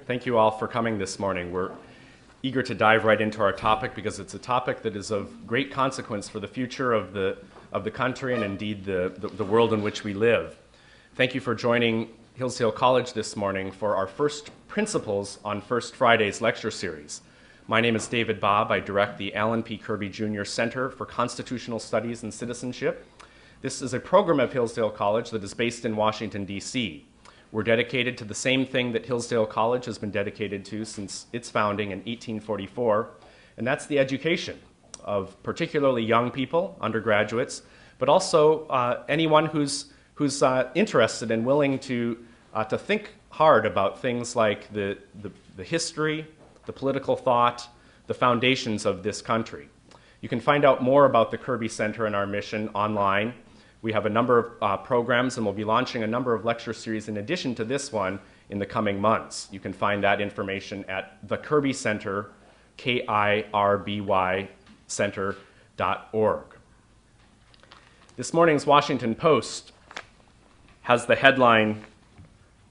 Thank you all for coming this morning. We're eager to dive right into our topic because it's a topic that is of great consequence for the future of the country and indeed the world in which we live. Thank you for joining Hillsdale College this morning for our first Principles on First Fridays lecture series. My name is David Bobb. I direct the Alan P. Kirby Jr. Center for Constitutional Studies and Citizenship. This is a program of Hillsdale College that is based in Washington, D.C. We're dedicated to the same thing that Hillsdale College has been dedicated to since its founding in 1844, and that's the education of particularly young people, undergraduates, but also anyone who's interested and willing to think hard about things like the history, the political thought, the foundations of this country. You can find out more about the Kirby Center and our mission online. We have a number of programs, and we'll be launching a number of lecture series in addition to this one in the coming months. You can find that information at the Kirby Center, KIRBY Center.org. This morning's Washington Post has the headline,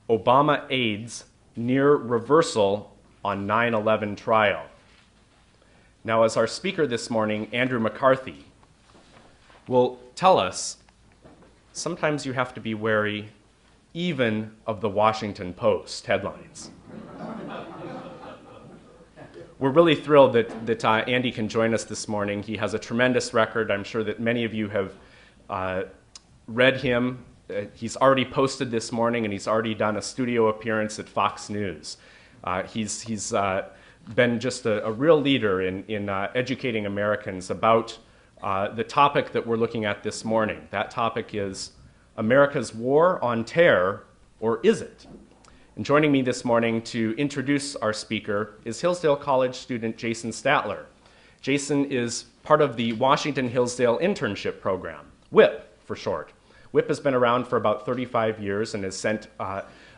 Obama Aides Near Reversal on 9/11 Trial. Now, as our speaker this morning, Andrew McCarthy, will tell us, sometimes you have to be wary even of the Washington Post headlines. We're really thrilled that Andy can join us this morning. He has a tremendous record. I'm sure that many of you have read him. He's already posted this morning, and he's already done a studio appearance at Fox News. He's been just a real leader in educating Americans about the topic that we're looking at this morning. That topic is America's War on Terror, or is it? And joining me this morning to introduce our speaker is Hillsdale College student Jason Statler. Jason is part of the Washington Hillsdale Internship Program, WHIP for short. WHIP has been around for about 35 years and has sent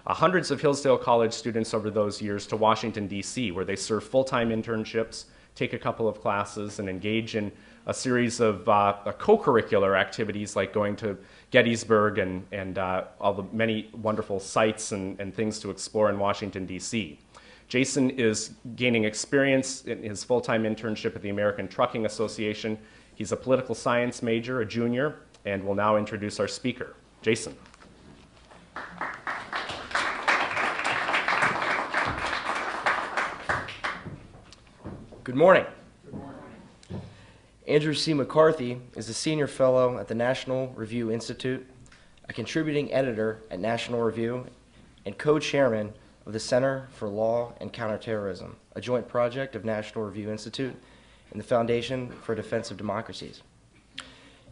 hundreds of Hillsdale College students over those years to Washington, D.C., where they serve full-time internships, take a couple of classes, and engage in a series of co-curricular activities like going to Gettysburg and all the many wonderful sites and things to explore in Washington, D.C. Jason is gaining experience in his full-time internship at the American Trucking Association. He's a political science major, a junior, and will now introduce our speaker. Jason. Good morning. Good morning. Andrew C. McCarthy is a senior fellow at the National Review Institute, a contributing editor at National Review, and co-chairman of the Center for Law and Counterterrorism, a joint project of National Review Institute and the Foundation for Defense of Democracies.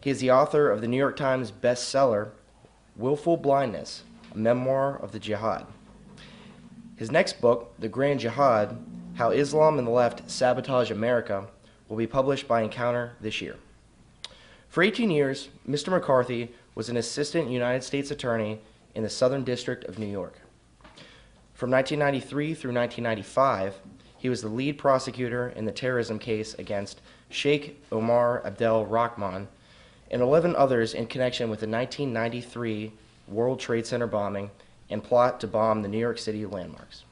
He is the author of the New York Times bestseller, Willful Blindness, a memoir of the jihad. His next book, The Grand Jihad, How Islam and the Left Sabotage America, will be published by Encounter this year. For 18 years, Mr. McCarthy was an assistant United States attorney in the Southern District of New York. From 1993 through 1995, he was the lead prosecutor in the terrorism case against Sheikh Omar Abdel Rahman and 11 others in connection with the 1993 World Trade Center bombing and plot to bomb the New York City landmarks.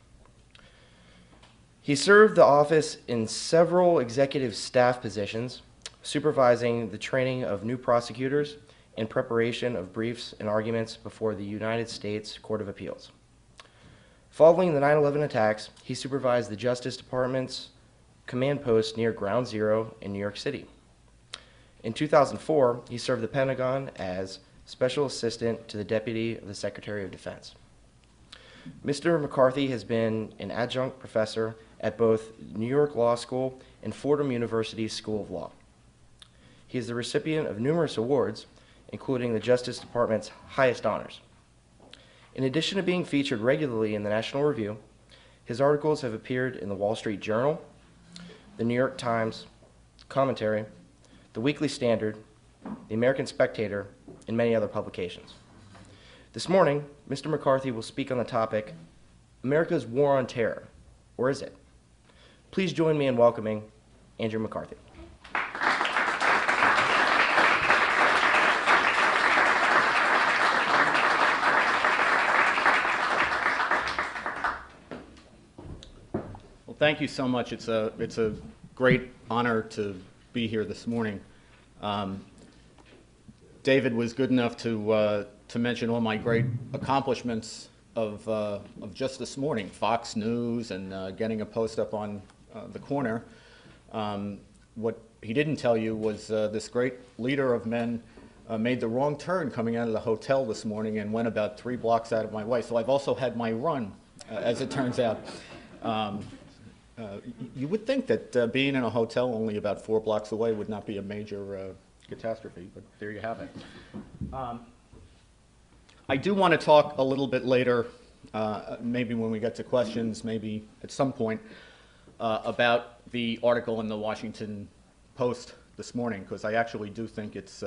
He served the office in several executive staff positions, supervising the training of new prosecutors and preparation of briefs and arguments before the United States Court of Appeals. Following the 9/11 attacks, he supervised the Justice Department's command post near Ground Zero in New York City. In 2004, he served the Pentagon as Special Assistant to the Deputy of the Secretary of Defense. Mr. McCarthy has been an adjunct professor at both New York Law School and Fordham University's School of Law. He is the recipient of numerous awards, including the Justice Department's highest honors. In addition to being featured regularly in the National Review, his articles have appeared in the Wall Street Journal, the New York Times, Commentary, the Weekly Standard, the American Spectator, and many other publications. This morning, Mr. McCarthy will speak on the topic, America's War on Terror, or is it? Please join me in welcoming Andrew McCarthy. Thank you so much. It's a great honor to be here this morning. David was good enough to mention all my great accomplishments of just this morning, Fox News and getting a post up on the corner. What he didn't tell you was this great leader of men made the wrong turn coming out of the hotel this morning and went about 3 blocks out of my way. So I've also had my run, as it turns out. You would think that being in a hotel only about 4 blocks away would not be a major catastrophe, but there you have it. I do want to talk a little bit later, maybe when we get to questions, maybe at some point, about the article in the Washington Post this morning, because I actually do think it's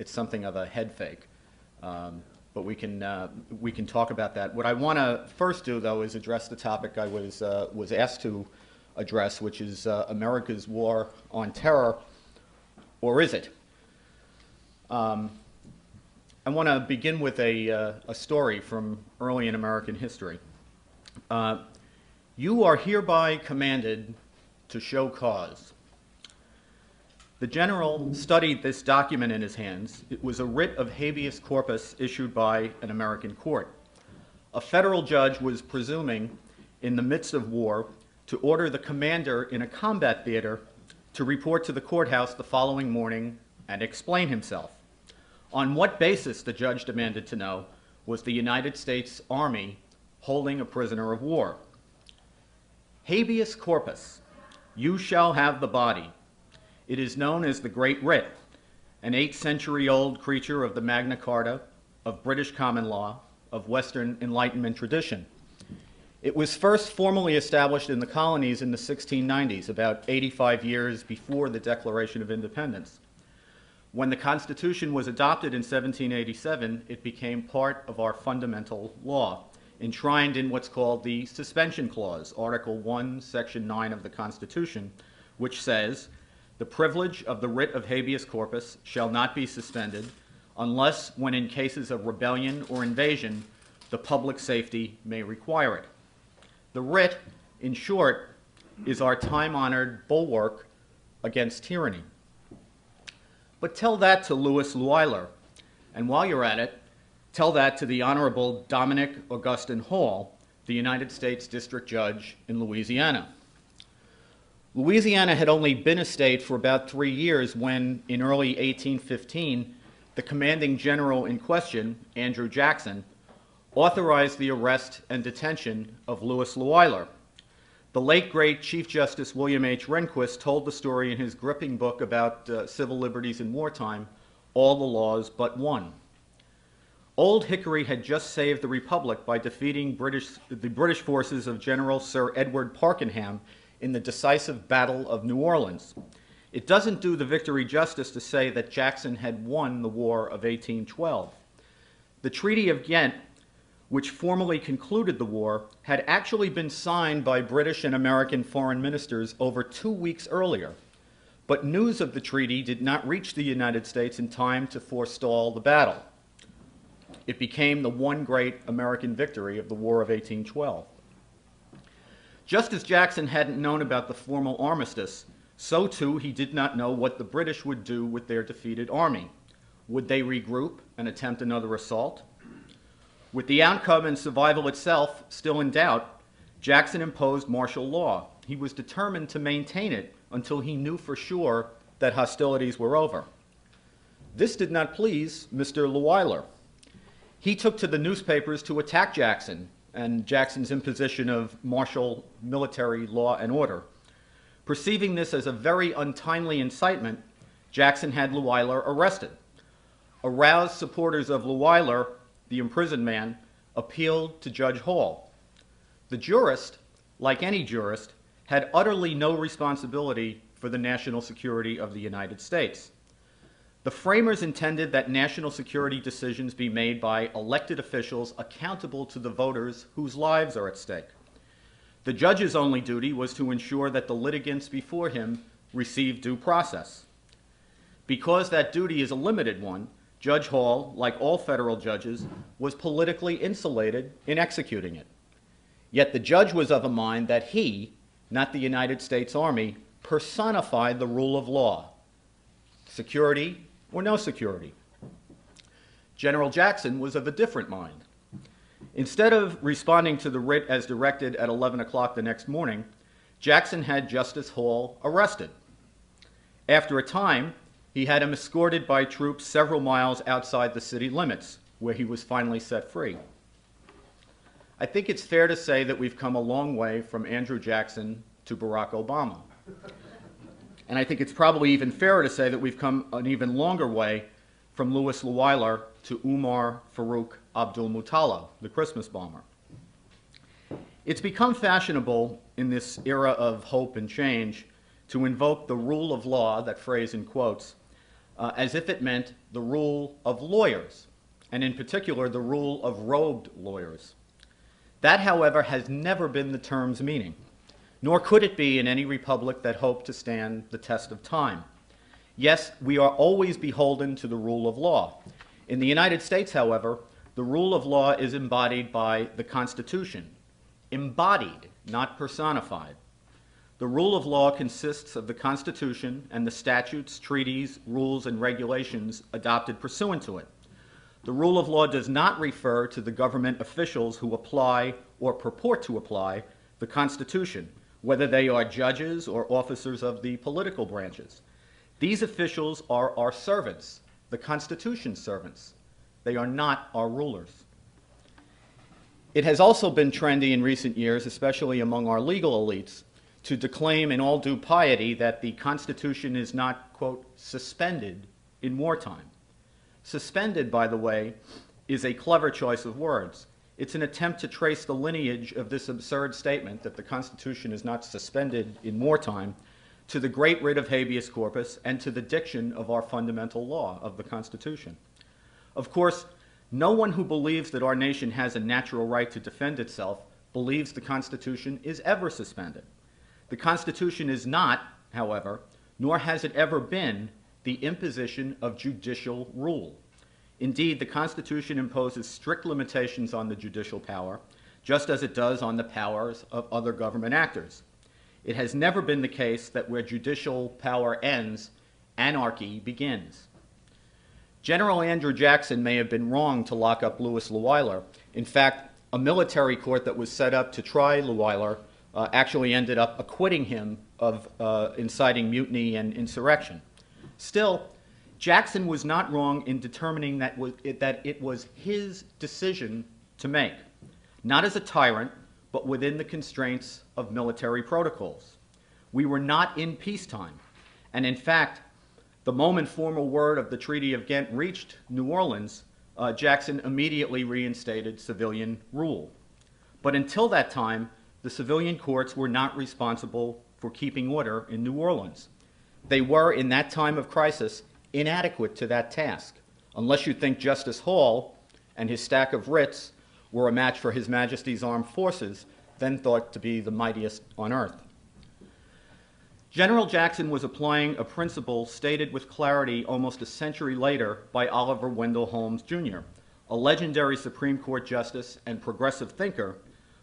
something of a head fake. But we can talk about that. What I want to first do, though, is address the topic I was asked to address, which is America's war on terror, or is it? I want to begin with a story from early in American history. You are hereby commanded to show cause. The general studied this document in his hands. It was a writ of habeas corpus issued by an American court. A federal judge was presuming, in the midst of war, to order the commander in a combat theater to report to the courthouse the following morning and explain himself. On what basis, the judge demanded to know, was the United States Army holding a prisoner of war? Habeas corpus, you shall have the body. It is known as the Great Writ, an 8th-century-old creature of the Magna Carta, of British common law, of Western Enlightenment tradition. It was first formally established in the colonies in the 1690s, about 85 years before the Declaration of Independence. When the Constitution was adopted in 1787, it became part of our fundamental law, enshrined in what's called the Suspension Clause, Article 1, Section 9 of the Constitution, which says, "The privilege of the writ of habeas corpus shall not be suspended unless when in cases of rebellion or invasion, the public safety may require it." The writ, in short, is our time-honored bulwark against tyranny. But tell that to Louis Luuyler, and while you're at it, tell that to the Honorable Dominic Augustin Hall, the United States District Judge in Louisiana. Louisiana had only been a state for about 3 years when, in early 1815, the commanding general in question, Andrew Jackson, authorized the arrest and detention of Louis Luuyler. The late, great Chief Justice William H. Rehnquist told the story in his gripping book about civil liberties in wartime, All the Laws But One. Old Hickory had just saved the Republic by defeating the British forces of General Sir Edward Parkenham in the decisive Battle of New Orleans. It doesn't do the victory justice to say that Jackson had won the War of 1812. The Treaty of Ghent, which formally concluded the war, had actually been signed by British and American foreign ministers over 2 weeks earlier. But news of the treaty did not reach the United States in time to forestall the battle. It became the one great American victory of the War of 1812. Just as Jackson hadn't known about the formal armistice, so too he did not know what the British would do with their defeated army. Would they regroup and attempt another assault? With the outcome and survival itself still in doubt, Jackson imposed martial law. He was determined to maintain it until he knew for sure that hostilities were over. This did not please Mr. Luuyler. He took to the newspapers to attack Jackson and Jackson's imposition of martial military law and order. Perceiving this as a very untimely incitement, Jackson had Luuyler arrested. Aroused supporters of Luuyler, the imprisoned man, appealed to Judge Hall. The jurist, like any jurist, had utterly no responsibility for the national security of the United States. The framers intended that national security decisions be made by elected officials accountable to the voters whose lives are at stake. The judge's only duty was to ensure that the litigants before him received due process. Because that duty is a limited one, Judge Hall, like all federal judges, was politically insulated in executing it. Yet the judge was of a mind that he, not the United States Army, personified the rule of law, security or no security. General Jackson was of a different mind. Instead of responding to the writ as directed at 11 o'clock the next morning, Jackson had Justice Hall arrested. After a time, he had him escorted by troops several miles outside the city limits, where he was finally set free. I think it's fair to say that we've come a long way from Andrew Jackson to Barack Obama. And I think it's probably even fairer to say that we've come an even longer way from Louis Leweiler to Umar Farouk Abdul-Muttalib, the Christmas bomber. It's become fashionable in this era of hope and change to invoke the rule of law, that phrase in quotes, as if it meant the rule of lawyers, and in particular the rule of robed lawyers. That, however, has never been the term's meaning, nor could it be in any republic that hoped to stand the test of time. Yes, we are always beholden to the rule of law. In the United States, however, the rule of law is embodied by the Constitution. Embodied, not personified. The rule of law consists of the Constitution and the statutes, treaties, rules, and regulations adopted pursuant to it. The rule of law does not refer to the government officials who apply or purport to apply the Constitution, whether they are judges or officers of the political branches. These officials are our servants, the Constitution's servants. They are not our rulers. It has also been trendy in recent years, especially among our legal elites, to declaim in all due piety that the Constitution is not, quote, suspended in wartime. Suspended, by the way, is a clever choice of words. It's an attempt to trace the lineage of this absurd statement that the Constitution is not suspended in wartime to the great writ of habeas corpus and to the diction of our fundamental law of the Constitution. Of course, no one who believes that our nation has a natural right to defend itself believes the Constitution is ever suspended. The Constitution is not, however, nor has it ever been, the imposition of judicial rule. Indeed, the Constitution imposes strict limitations on the judicial power, just as it does on the powers of other government actors. It has never been the case that where judicial power ends, anarchy begins. General Andrew Jackson may have been wrong to lock up Louis Leweiler. In fact, a military court that was set up to try Leweiler actually ended up acquitting him of inciting mutiny and insurrection. Still, Jackson was not wrong in determining that it was his decision to make, not as a tyrant, but within the constraints of military protocols. We were not in peacetime, and in fact, the moment formal word of the Treaty of Ghent reached New Orleans, Jackson immediately reinstated civilian rule. But until that time, the civilian courts were not responsible for keeping order in New Orleans. They were, in that time of crisis, inadequate to that task, unless you think Justice Hall and his stack of writs were a match for His Majesty's Armed Forces, then thought to be the mightiest on earth. General Jackson was applying a principle stated with clarity almost a century later by Oliver Wendell Holmes, Jr., a legendary Supreme Court justice and progressive thinker,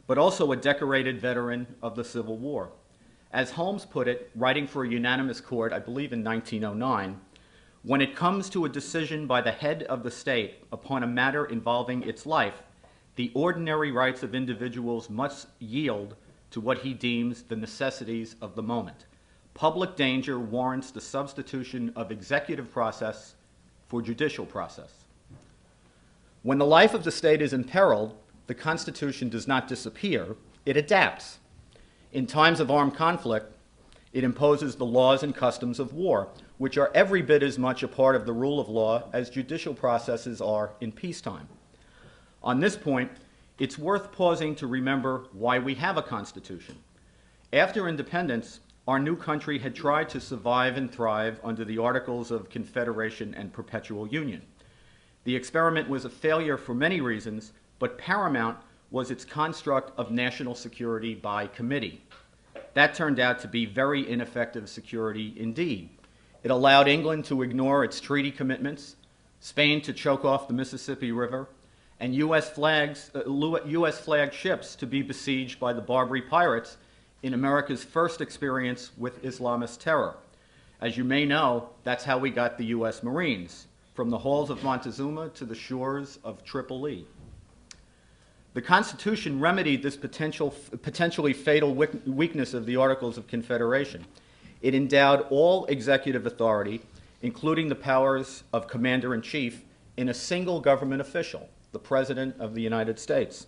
but also a decorated veteran of the Civil War. As Holmes put it, writing for a unanimous court, I believe in 1909, when it comes to a decision by the head of the state upon a matter involving its life, the ordinary rights of individuals must yield to what he deems the necessities of the moment. Public danger warrants the substitution of executive process for judicial process. When the life of the state is imperiled, the Constitution does not disappear, it adapts. In times of armed conflict, it imposes the laws and customs of war, which are every bit as much a part of the rule of law as judicial processes are in peacetime. On this point, it's worth pausing to remember why we have a Constitution. After independence, our new country had tried to survive and thrive under the Articles of Confederation and Perpetual Union. The experiment was a failure for many reasons, but paramount was its construct of national security by committee. That turned out to be very ineffective security indeed. It allowed England to ignore its treaty commitments, Spain to choke off the Mississippi River, and U.S. flagged ships to be besieged by the Barbary pirates in America's first experience with Islamist terror. As you may know, that's how we got the U.S. Marines, from the halls of Montezuma to the shores of Tripoli. The Constitution remedied this potentially fatal weakness of the Articles of Confederation. It endowed all executive authority, including the powers of commander-in-chief, in a single government official, the President of the United States.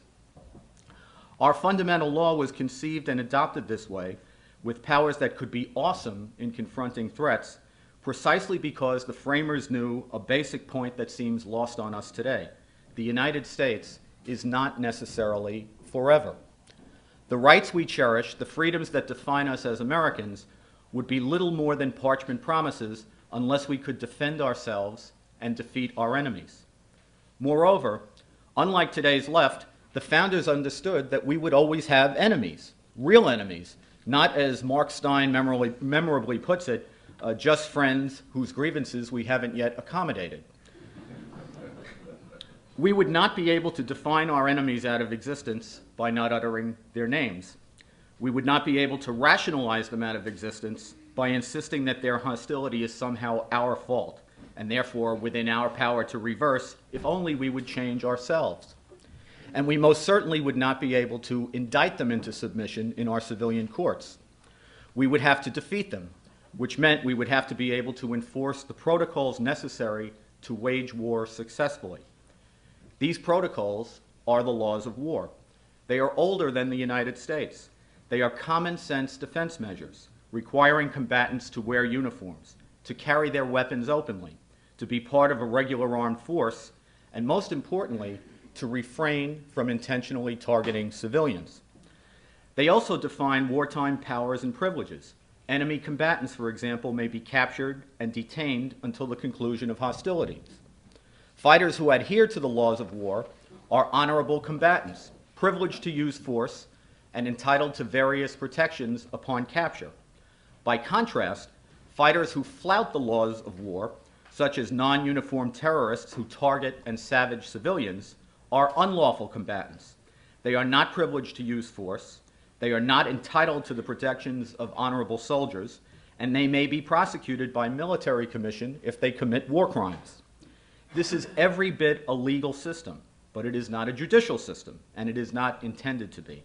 Our fundamental law was conceived and adopted this way, with powers that could be awesome in confronting threats, precisely because the framers knew a basic point that seems lost on us today. The United States is not necessarily forever. The rights we cherish, the freedoms that define us as Americans, would be little more than parchment promises unless we could defend ourselves and defeat our enemies. Moreover, unlike today's left, the founders understood that we would always have enemies, real enemies, not, as Mark Stein memorably puts it, just friends whose grievances we haven't yet accommodated. We would not be able to define our enemies out of existence by not uttering their names. We would not be able to rationalize them out of existence by insisting that their hostility is somehow our fault, and therefore within our power to reverse if only we would change ourselves. And we most certainly would not be able to indict them into submission in our civilian courts. We would have to defeat them, which meant we would have to be able to enforce the protocols necessary to wage war successfully. These protocols are the laws of war. They are older than the United States. They are common sense defense measures, requiring combatants to wear uniforms, to carry their weapons openly, to be part of a regular armed force, and most importantly, to refrain from intentionally targeting civilians. They also define wartime powers and privileges. Enemy combatants, for example, may be captured and detained until the conclusion of hostilities. Fighters who adhere to the laws of war are honorable combatants, privileged to use force, and entitled to various protections upon capture. By contrast, fighters who flout the laws of war, such as non-uniformed terrorists who target and savage civilians, are unlawful combatants. They are not privileged to use force, they are not entitled to the protections of honorable soldiers, and they may be prosecuted by military commission if they commit war crimes. This is every bit a legal system, but it is not a judicial system, and it is not intended to be.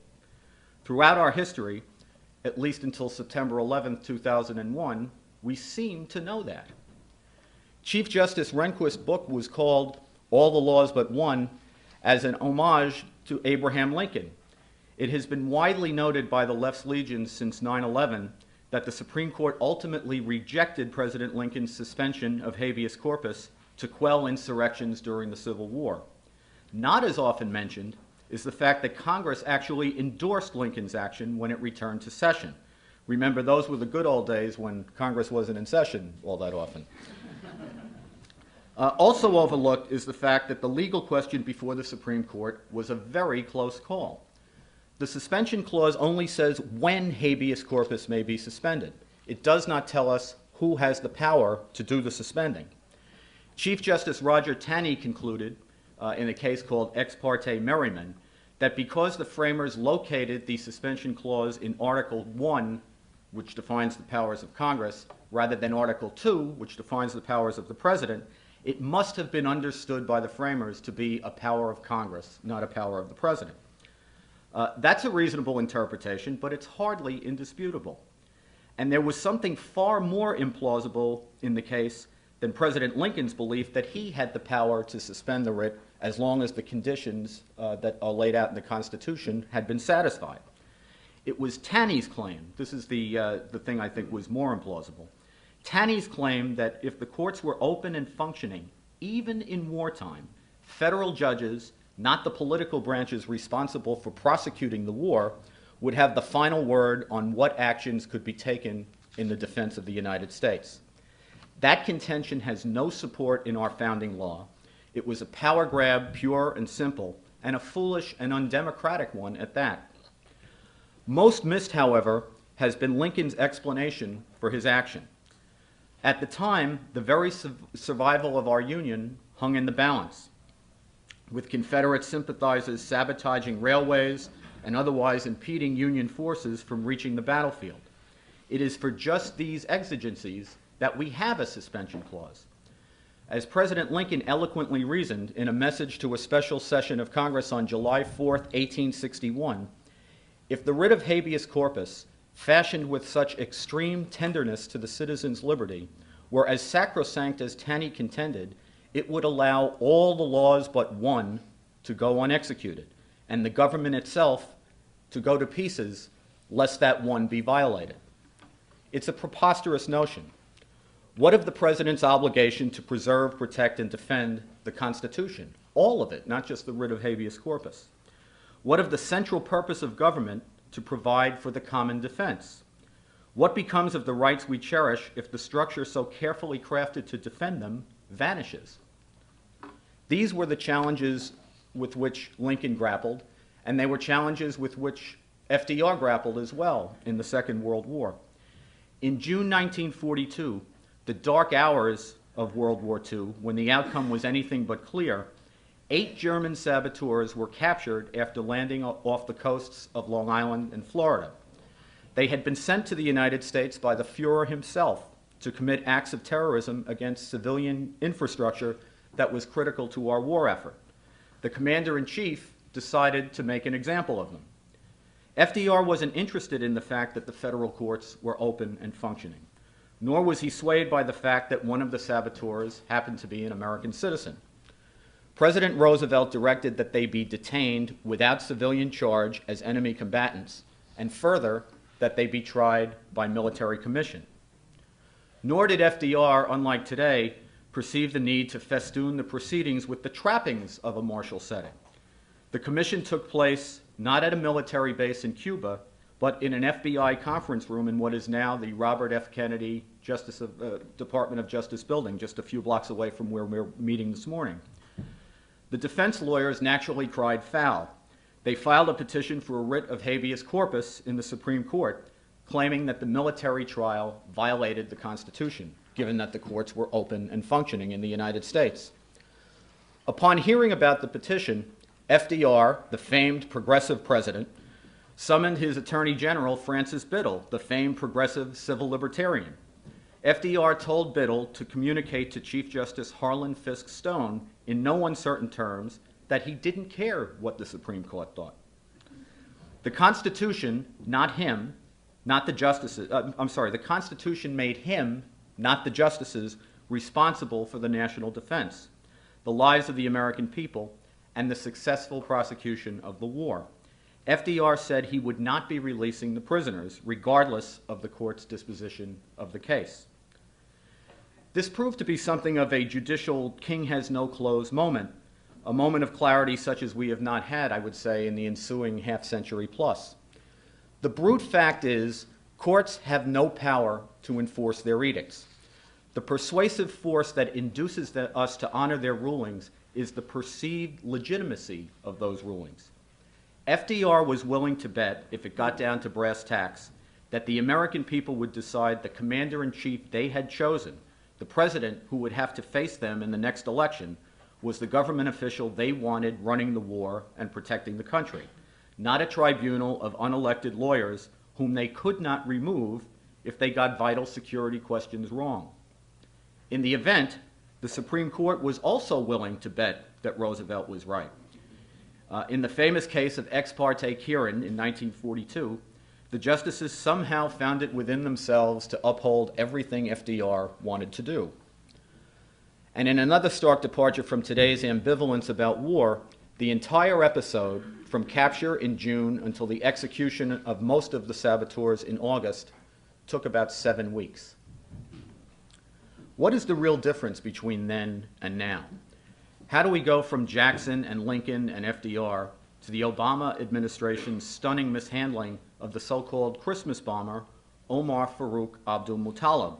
Throughout our history, at least until September 11, 2001, we seem to know that. Chief Justice Rehnquist's book was called All the Laws But One, as an homage to Abraham Lincoln. It has been widely noted by the left's legions since 9/11 that the Supreme Court ultimately rejected President Lincoln's suspension of habeas corpus to quell insurrections during the Civil War. Not as often mentioned is the fact that Congress actually endorsed Lincoln's action when it returned to session. Remember, those were the good old days when Congress wasn't in session all that often. Also overlooked is the fact that the legal question before the Supreme Court was a very close call. The suspension clause only says when habeas corpus may be suspended. It does not tell us who has the power to do the suspending. Chief Justice Roger Taney concluded, in a case called Ex parte Merriman, that because the framers located the suspension clause in Article 1, which defines the powers of Congress, rather than Article 2, which defines the powers of the President, it must have been understood by the framers to be a power of Congress, not a power of the President. That's a reasonable interpretation, but it's hardly indisputable. And there was something far more implausible in the case than President Lincoln's belief that he had the power to suspend the writ as long as the conditions that are laid out in the Constitution had been satisfied. It was Taney's claim, this is the thing I think was more implausible, Taney's claim that if the courts were open and functioning, even in wartime, federal judges, not the political branches responsible for prosecuting the war, would have the final word on what actions could be taken in the defense of the United States. That contention has no support in our founding law. It was a power grab, pure and simple, and a foolish and undemocratic one at that. Most missed, however, has been Lincoln's explanation for his action. At the time, the very survival of our Union hung in the balance, with Confederate sympathizers sabotaging railways, and otherwise impeding Union forces from reaching the battlefield. It is for just these exigencies that we have a suspension clause. As President Lincoln eloquently reasoned in a message to a special session of Congress on July 4, 1861, if the writ of habeas corpus, fashioned with such extreme tenderness to the citizen's liberty, were as sacrosanct as Taney contended, it would allow all the laws but one to go unexecuted, and the government itself to go to pieces, lest that one be violated. It's a preposterous notion. What of the president's obligation to preserve, protect, and defend the Constitution? All of it, not just the writ of habeas corpus. What of the central purpose of government to provide for the common defense? What becomes of the rights we cherish if the structure so carefully crafted to defend them vanishes? These were the challenges with which Lincoln grappled, and they were challenges with which FDR grappled as well in the Second World War. In June 1942, the dark hours of World War II, when the outcome was anything but clear, 8 German saboteurs were captured after landing off the coasts of Long Island and Florida. They had been sent to the United States by the Fuhrer himself to commit acts of terrorism against civilian infrastructure that was critical to our war effort. The commander-in-chief decided to make an example of them. FDR wasn't interested in the fact that the federal courts were open and functioning, nor was he swayed by the fact that one of the saboteurs happened to be an American citizen. President Roosevelt directed that they be detained without civilian charge as enemy combatants, and further, that they be tried by military commission. Nor did FDR, unlike today, perceive the need to festoon the proceedings with the trappings of a martial setting. The commission took place not at a military base in Cuba, but in an FBI conference room in what is now the Robert F. Kennedy Department of Justice building, just a few blocks away from where we're meeting this morning. The defense lawyers naturally cried foul. They filed a petition for a writ of habeas corpus in the Supreme Court, claiming that the military trial violated the Constitution, given that the courts were open and functioning in the United States. Upon hearing about the petition, FDR, the famed progressive president, summoned his Attorney General, Francis Biddle, the famed progressive civil libertarian. FDR told Biddle to communicate to Chief Justice Harlan Fiske Stone in no uncertain terms that he didn't care what the Supreme Court thought. The Constitution, not him, not the justices, the Constitution made him, not the justices, responsible for the national defense, the lives of the American people, and the successful prosecution of the war. FDR said he would not be releasing the prisoners, regardless of the court's disposition of the case. This proved to be something of a judicial king has no clothes moment, a moment of clarity such as we have not had, I would say, in the ensuing half-century plus. The brute fact is, courts have no power to enforce their edicts. The persuasive force that induces us to honor their rulings is the perceived legitimacy of those rulings. FDR was willing to bet, if it got down to brass tacks, that the American people would decide the commander-in-chief they had chosen, the president who would have to face them in the next election, was the government official they wanted running the war and protecting the country, not a tribunal of unelected lawyers whom they could not remove if they got vital security questions wrong. In the event, the Supreme Court was also willing to bet that Roosevelt was right. In the famous case of Ex parte Quirin in 1942, the justices somehow found it within themselves to uphold everything FDR wanted to do. And in another stark departure from today's ambivalence about war, the entire episode, from capture in June until the execution of most of the saboteurs in August, took about 7 weeks. What is the real difference between then and now? How do we go from Jackson and Lincoln and FDR to the Obama administration's stunning mishandling of the so-called Christmas bomber, Omar Farouk Abdul-Muttalib?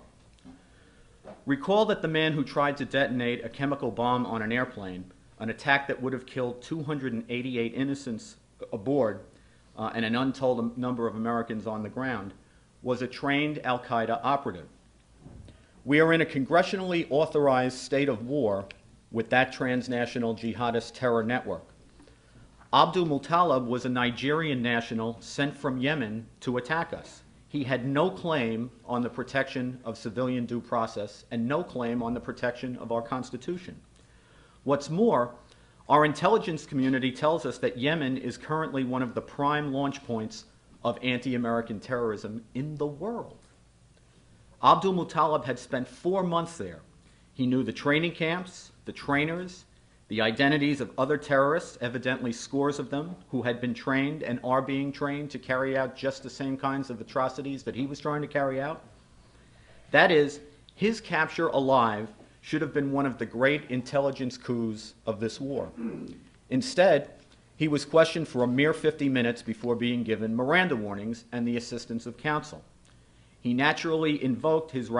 Recall that the man who tried to detonate a chemical bomb on an airplane, an attack that would have killed 288 innocents aboard and an untold number of Americans on the ground, was a trained al-Qaeda operative. We are in a congressionally authorized state of war with that transnational jihadist terror network. Abdul Muttalib was a Nigerian national sent from Yemen to attack us. He had no claim on the protection of civilian due process and no claim on the protection of our Constitution. What's more, our intelligence community tells us that Yemen is currently one of the prime launch points of anti-American terrorism in the world. Abdul Muttalib had spent 4 months there. He knew the training camps, the trainers, the identities of other terrorists, evidently scores of them, who had been trained and are being trained to carry out just the same kinds of atrocities that he was trying to carry out. That is, his capture alive should have been one of the great intelligence coups of this war. Instead, he was questioned for a mere 50 minutes before being given Miranda warnings and the assistance of counsel. He naturally invoked his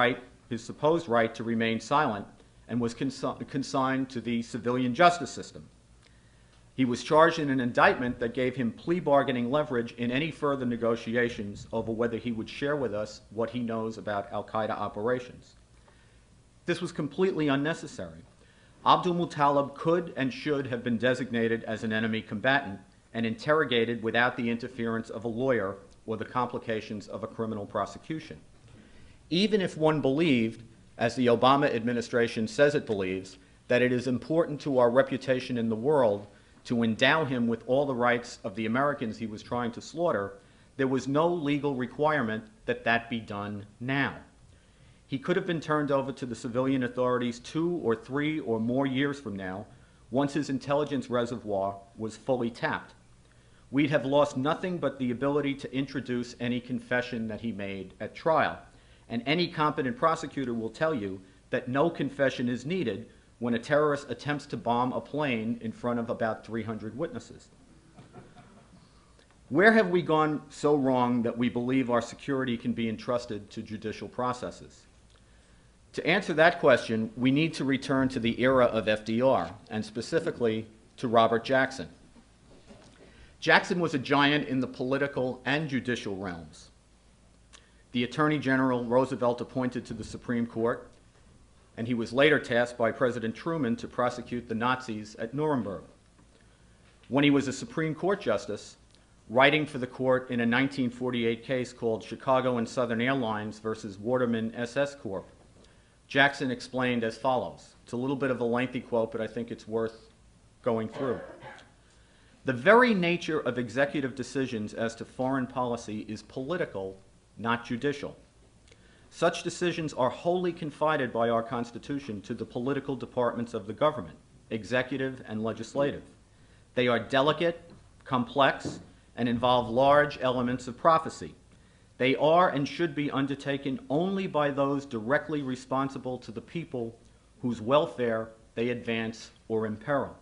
supposed right to remain silent, and was consigned to the civilian justice system. He was charged in an indictment that gave him plea bargaining leverage in any further negotiations over whether he would share with us what he knows about al-Qaeda operations. This was completely unnecessary. Abdul Muttalib could and should have been designated as an enemy combatant and interrogated without the interference of a lawyer or the complications of a criminal prosecution. Even if one believed, as the Obama administration says it believes, that it is important to our reputation in the world to endow him with all the rights of the Americans he was trying to slaughter, there was no legal requirement that that be done now. He could have been turned over to the civilian authorities 2 or 3 or more years from now, once his intelligence reservoir was fully tapped. We'd have lost nothing but the ability to introduce any confession that he made at trial. And any competent prosecutor will tell you that no confession is needed when a terrorist attempts to bomb a plane in front of about 300 witnesses. Where have we gone so wrong that we believe our security can be entrusted to judicial processes? To answer that question, we need to return to the era of FDR, and specifically to Robert Jackson. Jackson was a giant in the political and judicial realms. The Attorney General Roosevelt appointed to the Supreme Court, and he was later tasked by President Truman to prosecute the Nazis at Nuremberg. When he was a Supreme Court justice, writing for the court in a 1948 case called Chicago and Southern Airlines versus Waterman SS Corp., Jackson explained as follows. It's a little bit of a lengthy quote, but I think it's worth going through. The very nature of executive decisions as to foreign policy is political, not judicial. Such decisions are wholly confided by our Constitution to the political departments of the government, executive and legislative. They are delicate, complex, and involve large elements of prophecy. They are and should be undertaken only by those directly responsible to the people whose welfare they advance or imperil.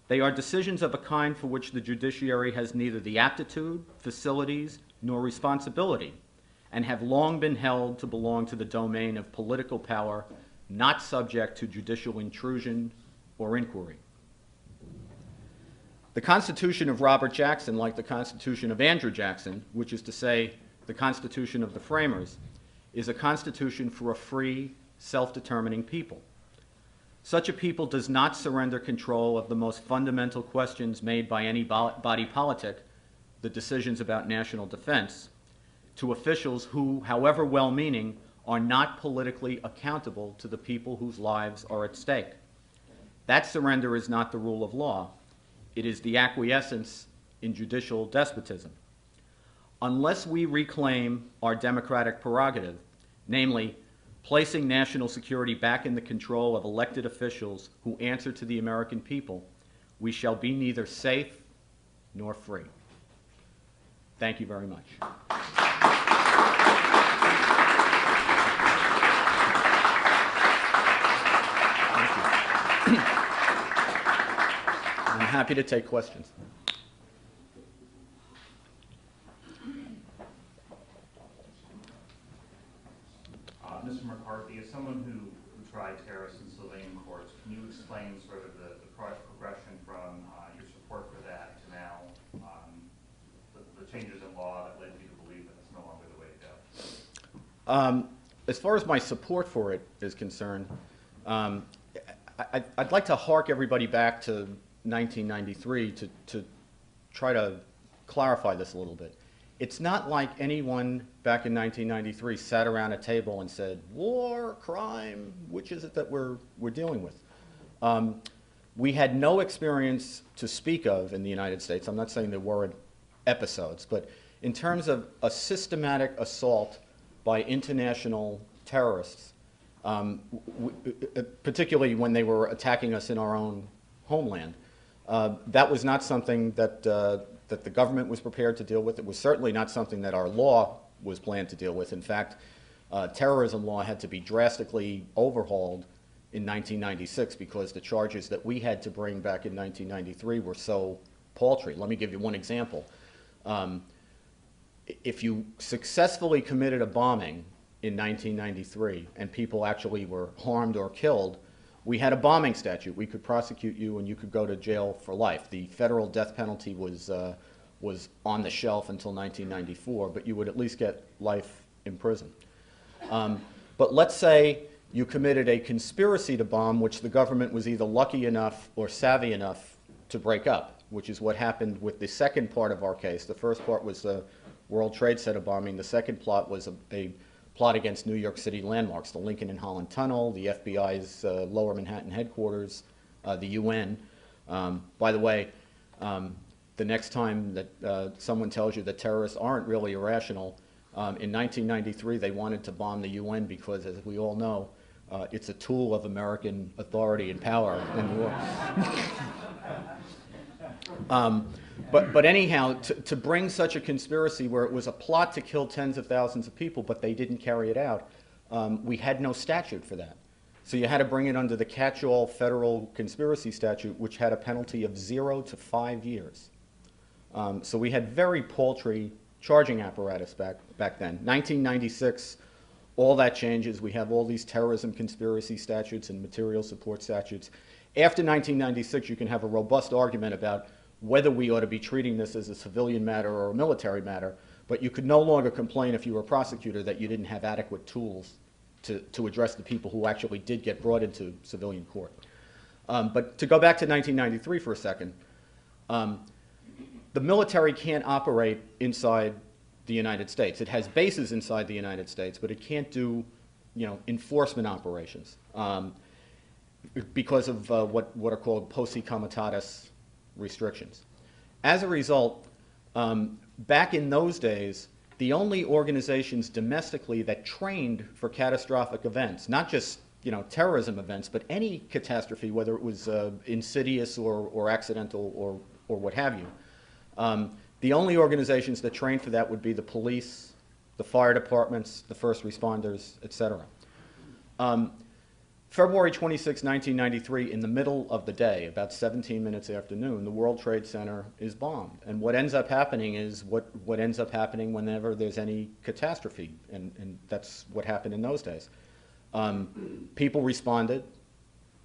They are decisions of a kind for which the judiciary has neither the aptitude, facilities, nor responsibility, and have long been held to belong to the domain of political power, not subject to judicial intrusion or inquiry. The Constitution of Robert Jackson, like the Constitution of Andrew Jackson, which is to say the Constitution of the Framers, is a constitution for a free, self-determining people. Such a people does not surrender control of the most fundamental questions made by any body politic, the decisions about national defense, to officials who, however well-meaning, are not politically accountable to the people whose lives are at stake. That surrender is not the rule of law. It is the acquiescence in judicial despotism. Unless we reclaim our democratic prerogative, namely, placing national security back in the control of elected officials who answer to the American people, we shall be neither safe nor free. Thank you very much. I'm happy to take questions. Mr. McCarthy, as someone who tried terrorists in civilian courts, can you explain sort of the progression from your support for that to now, the changes in law that led you to believe that it's no longer the way to go? As far as my support for it is concerned, I'd like to hark everybody back to 1993 to try to clarify this a little bit. It's not like anyone back in 1993 sat around a table and said, war, crime, which is it that we're dealing with? We had no experience to speak of in the United States. I'm not saying there weren't episodes, but in terms of a systematic assault by international terrorists, particularly when they were attacking us in our own homeland, that was not something that that the government was prepared to deal with. It was certainly not something that our law was planned to deal with. In fact, terrorism law had to be drastically overhauled in 1996 because the charges that we had to bring back in 1993 were so paltry. Let me give you one example. If you successfully committed a bombing in 1993 and people actually were harmed or killed, we had a bombing statute. We could prosecute you and you could go to jail for life. The federal death penalty was on the shelf until 1994, but you would at least get life in prison. But let's say you committed a conspiracy to bomb, which the government was either lucky enough or savvy enough to break up, which is what happened with the second part of our case. The first part was the World Trade Center bombing. The second plot was a plot against New York City landmarks, the Lincoln and Holland Tunnel, the FBI's Lower Manhattan headquarters, the UN. By the way, the next time that someone tells you that terrorists aren't really irrational, in 1993 they wanted to bomb the UN because, as we all know, it's a tool of American authority and power in the war. But anyhow, to bring such a conspiracy where it was a plot to kill tens of thousands of people, but they didn't carry it out, we had no statute for that. So you had to bring it under the catch-all federal conspiracy statute, which had a penalty of 0 to 5 years. So we had very paltry charging apparatus back then. 1996, all that changes. We have all these terrorism conspiracy statutes and material support statutes. After 1996, you can have a robust argument about whether we ought to be treating this as a civilian matter or a military matter, but you could no longer complain if you were a prosecutor that you didn't have adequate tools to address the people who actually did get brought into civilian court. But to go back to 1993 for a second, the military can't operate inside the United States. It has bases inside the United States, but it can't do, enforcement operations because of what are called posse comitatus restrictions. As a result, back in those days, the only organizations domestically that trained for catastrophic events, not just terrorism events, but any catastrophe, whether it was insidious or accidental or what have you, the only organizations that trained for that would be the police, the fire departments, the first responders, etc. February 26, 1993, in the middle of the day, about 17 minutes after noon, the World Trade Center is bombed. And what ends up happening is what ends up happening whenever there's any catastrophe, and that's what happened in those days. People responded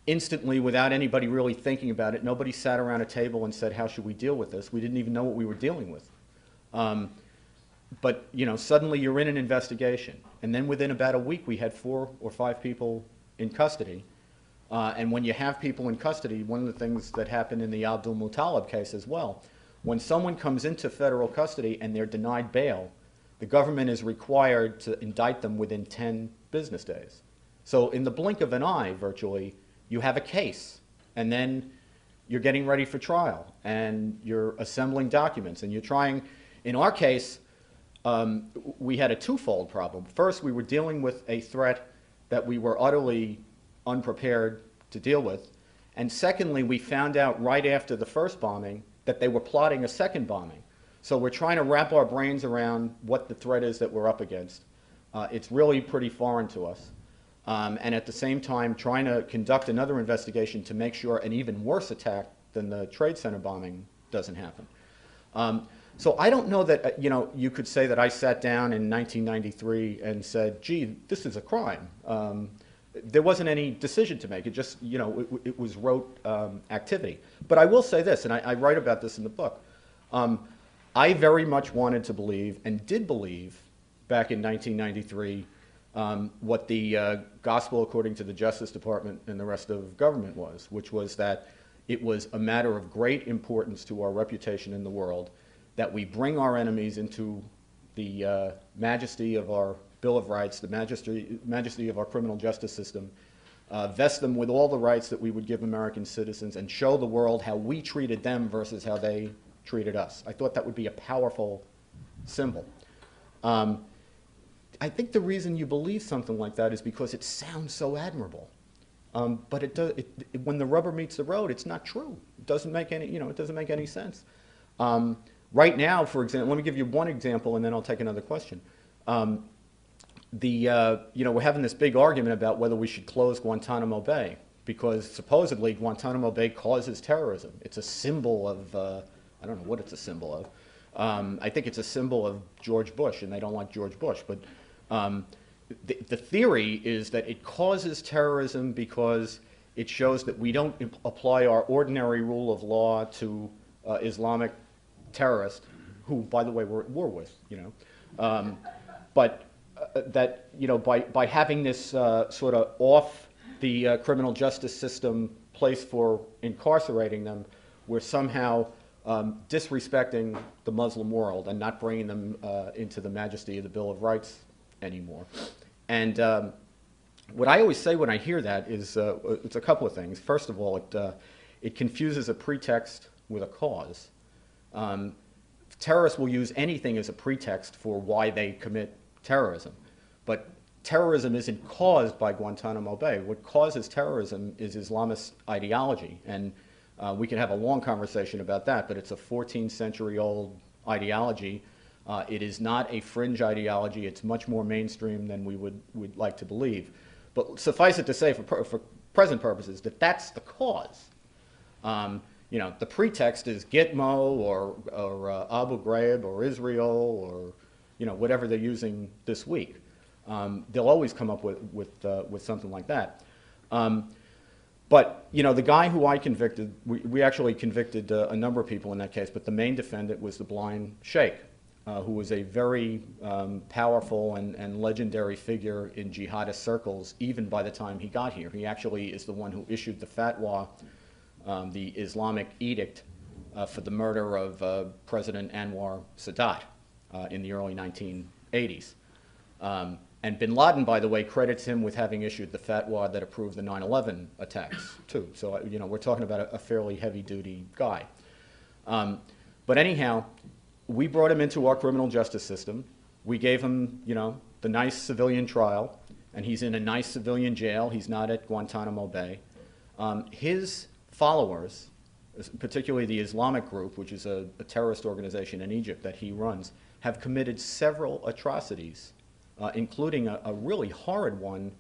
instantly without anybody really thinking about it. Nobody sat around a table and said, how should we deal with this? We didn't even know what we were dealing with. But suddenly you're in an investigation. And then within about a week, we had 4 or 5 people in custody. And when you have people in custody, one of the things that happened in the Abdul Muttalib case as well, when someone comes into federal custody and they're denied bail, the government is required to indict them within 10 business days. So in the blink of an eye, virtually, you have a case, and then you're getting ready for trial, and you're assembling documents, and you're trying. In our case, we had a twofold problem. First, we were dealing with a threat that we were utterly unprepared to deal with, and secondly, we found out right after the first bombing that they were plotting a second bombing. So we're trying to wrap our brains around what the threat is that we're up against. It's really pretty foreign to us. And at the same time, trying to conduct another investigation to make sure an even worse attack than the Trade Center bombing doesn't happen. So I don't know that you could say that I sat down in 1993 and said, gee, this is a crime. There wasn't any decision to make. It just, it was rote activity. But I will say this, and I write about this in the book. I very much wanted to believe, and did believe, back in 1993, what the gospel according to the Justice Department and the rest of government was, which was that it was a matter of great importance to our reputation in the world that we bring our enemies into the majesty of our Bill of Rights, the majesty of our criminal justice system, vest them with all the rights that we would give American citizens, and show the world how we treated them versus how they treated us. I thought that would be a powerful symbol. I think the reason you believe something like that is because it sounds so admirable. But when the rubber meets the road, it's not true. It doesn't make any, it doesn't make any sense. Right now, for example, let me give you one example, and then I'll take another question. We're having this big argument about whether we should close Guantanamo Bay because supposedly Guantanamo Bay causes terrorism. It's a symbol of, I don't know what it's a symbol of. I think it's a symbol of George Bush, and they don't like George Bush. But the theory is that it causes terrorism because it shows that we don't apply our ordinary rule of law to Islamic terrorists, who, by the way, we're at war with, but that, by having this sort of off the criminal justice system place for incarcerating them, we're somehow disrespecting the Muslim world and not bringing them into the majesty of the Bill of Rights anymore. And what I always say when I hear that is it's a couple of things. First of all, it confuses a pretext with a cause. Terrorists will use anything as a pretext for why they commit terrorism. But terrorism isn't caused by Guantanamo Bay. What causes terrorism is Islamist ideology. And we can have a long conversation about that, but it's a 14th century old ideology. It is not a fringe ideology. It's much more mainstream than we would like to believe. But suffice it to say, for present purposes, that that's the cause. The pretext is Gitmo or Abu Ghraib or Israel or whatever they're using this week. They'll always come up with something like that. But the guy who I convicted, we actually convicted a number of people in that case, but the main defendant was the blind sheikh, who was a very powerful and legendary figure in jihadist circles even by the time he got here. He actually is the one who issued the fatwa, the Islamic edict for the murder of President Anwar Sadat in the early 1980s. And bin Laden, by the way, credits him with having issued the fatwa that approved the 9/11 attacks, too. So, we're talking about a fairly heavy-duty guy. But anyhow, we brought him into our criminal justice system. We gave him, the nice civilian trial, and he's in a nice civilian jail. He's not at Guantanamo Bay. His followers, particularly the Islamic group, which is a terrorist organization in Egypt that he runs, have committed several atrocities, including a really horrid one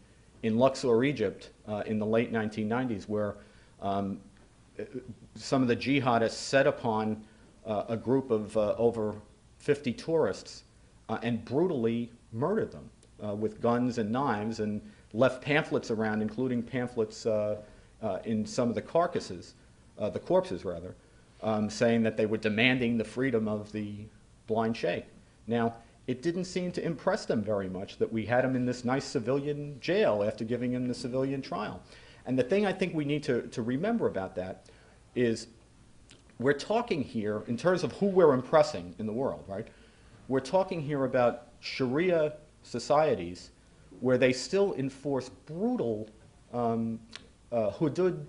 in Luxor, Egypt, in the late 1990s, where some of the jihadists set upon a group of over 50 tourists and brutally murdered them with guns and knives and left pamphlets around, including pamphlets in some of the corpses, saying that they were demanding the freedom of the blind sheikh. Now, it didn't seem to impress them very much that we had him in this nice civilian jail after giving him the civilian trial. And the thing I think we need to remember about that is we're talking here, in terms of who we're impressing in the world, right? We're talking here about Sharia societies where they still enforce brutal hudud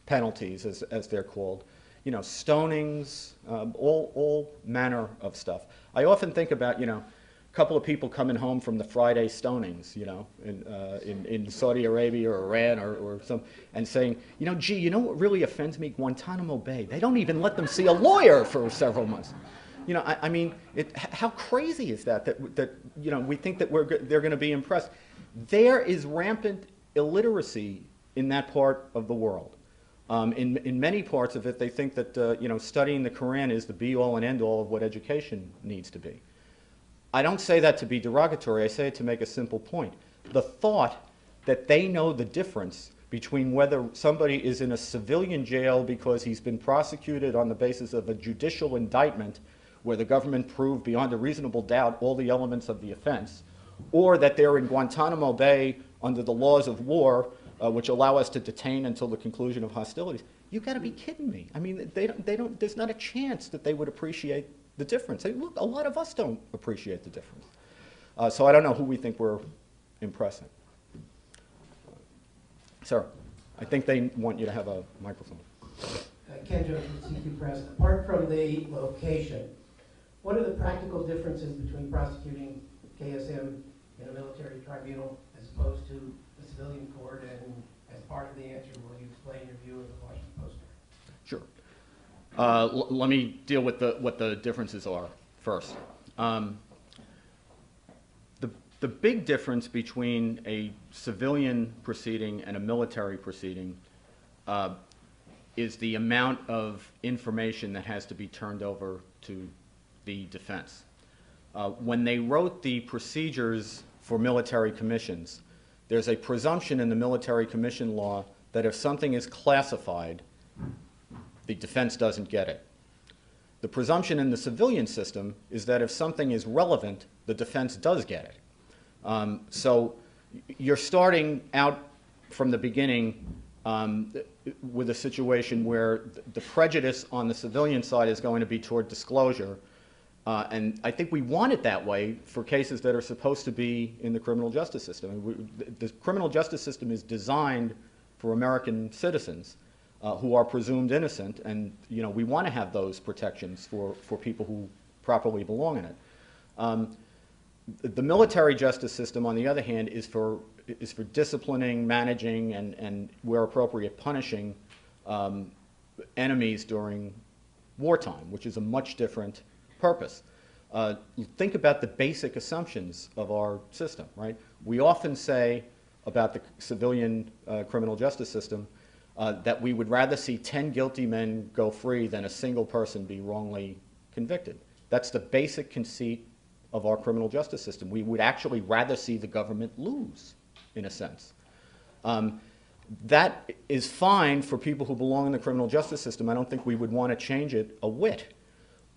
penalties, as they're called, stonings, all manner of stuff. I often think about, a couple of people coming home from the Friday stonings, in Saudi Arabia or Iran or some, and saying, gee, what really offends me? Guantanamo Bay. They don't even let them see a lawyer for several months. How crazy is that we think that they're going to be impressed? There is rampant illiteracy in that part of the world. In many parts of it, they think that studying the Quran is the be-all and end-all of what education needs to be. I don't say that to be derogatory. I say it to make a simple point. The thought that they know the difference between whether somebody is in a civilian jail because he's been prosecuted on the basis of a judicial indictment where the government proved beyond a reasonable doubt all the elements of the offense, or that they're in Guantanamo Bay under the laws of war, which allow us to detain until the conclusion of hostilities. You got to be kidding me. I mean, there's not a chance that they would appreciate the difference. Look, a lot of us don't appreciate the difference. So I don't know who we think we're impressing. Sir, I think they want you to have a microphone. Ken Jones from CQ Press. Apart from the location, what are the practical differences between prosecuting KSM in a military tribunal as opposed to a civilian court? And as part of the answer, will you explain your view of the Washington Post? Sure. Let me deal with what the differences are first. The big difference between a civilian proceeding and a military proceeding is the amount of information that has to be turned over to the defense. When they wrote the procedures for military commissions, there's a presumption in the military commission law that if something is classified, the defense doesn't get it. The presumption in the civilian system is that if something is relevant, the defense does get it. So you're starting out from the beginning with a situation where the prejudice on the civilian side is going to be toward disclosure. And I think we want it that way for cases that are supposed to be in the criminal justice system. The criminal justice system is designed for American citizens who are presumed innocent, and we want to have those protections for people who properly belong in it. The military justice system, on the other hand, is for disciplining, managing, and where appropriate, punishing enemies during wartime, which is a much different purpose. Think about the basic assumptions of our system, right? We often say about the civilian criminal justice system that we would rather see 10 guilty men go free than a single person be wrongly convicted. That's the basic conceit of our criminal justice system. We would actually rather see the government lose, in a sense. That is fine for people who belong in the criminal justice system. I don't think we would want to change it a whit.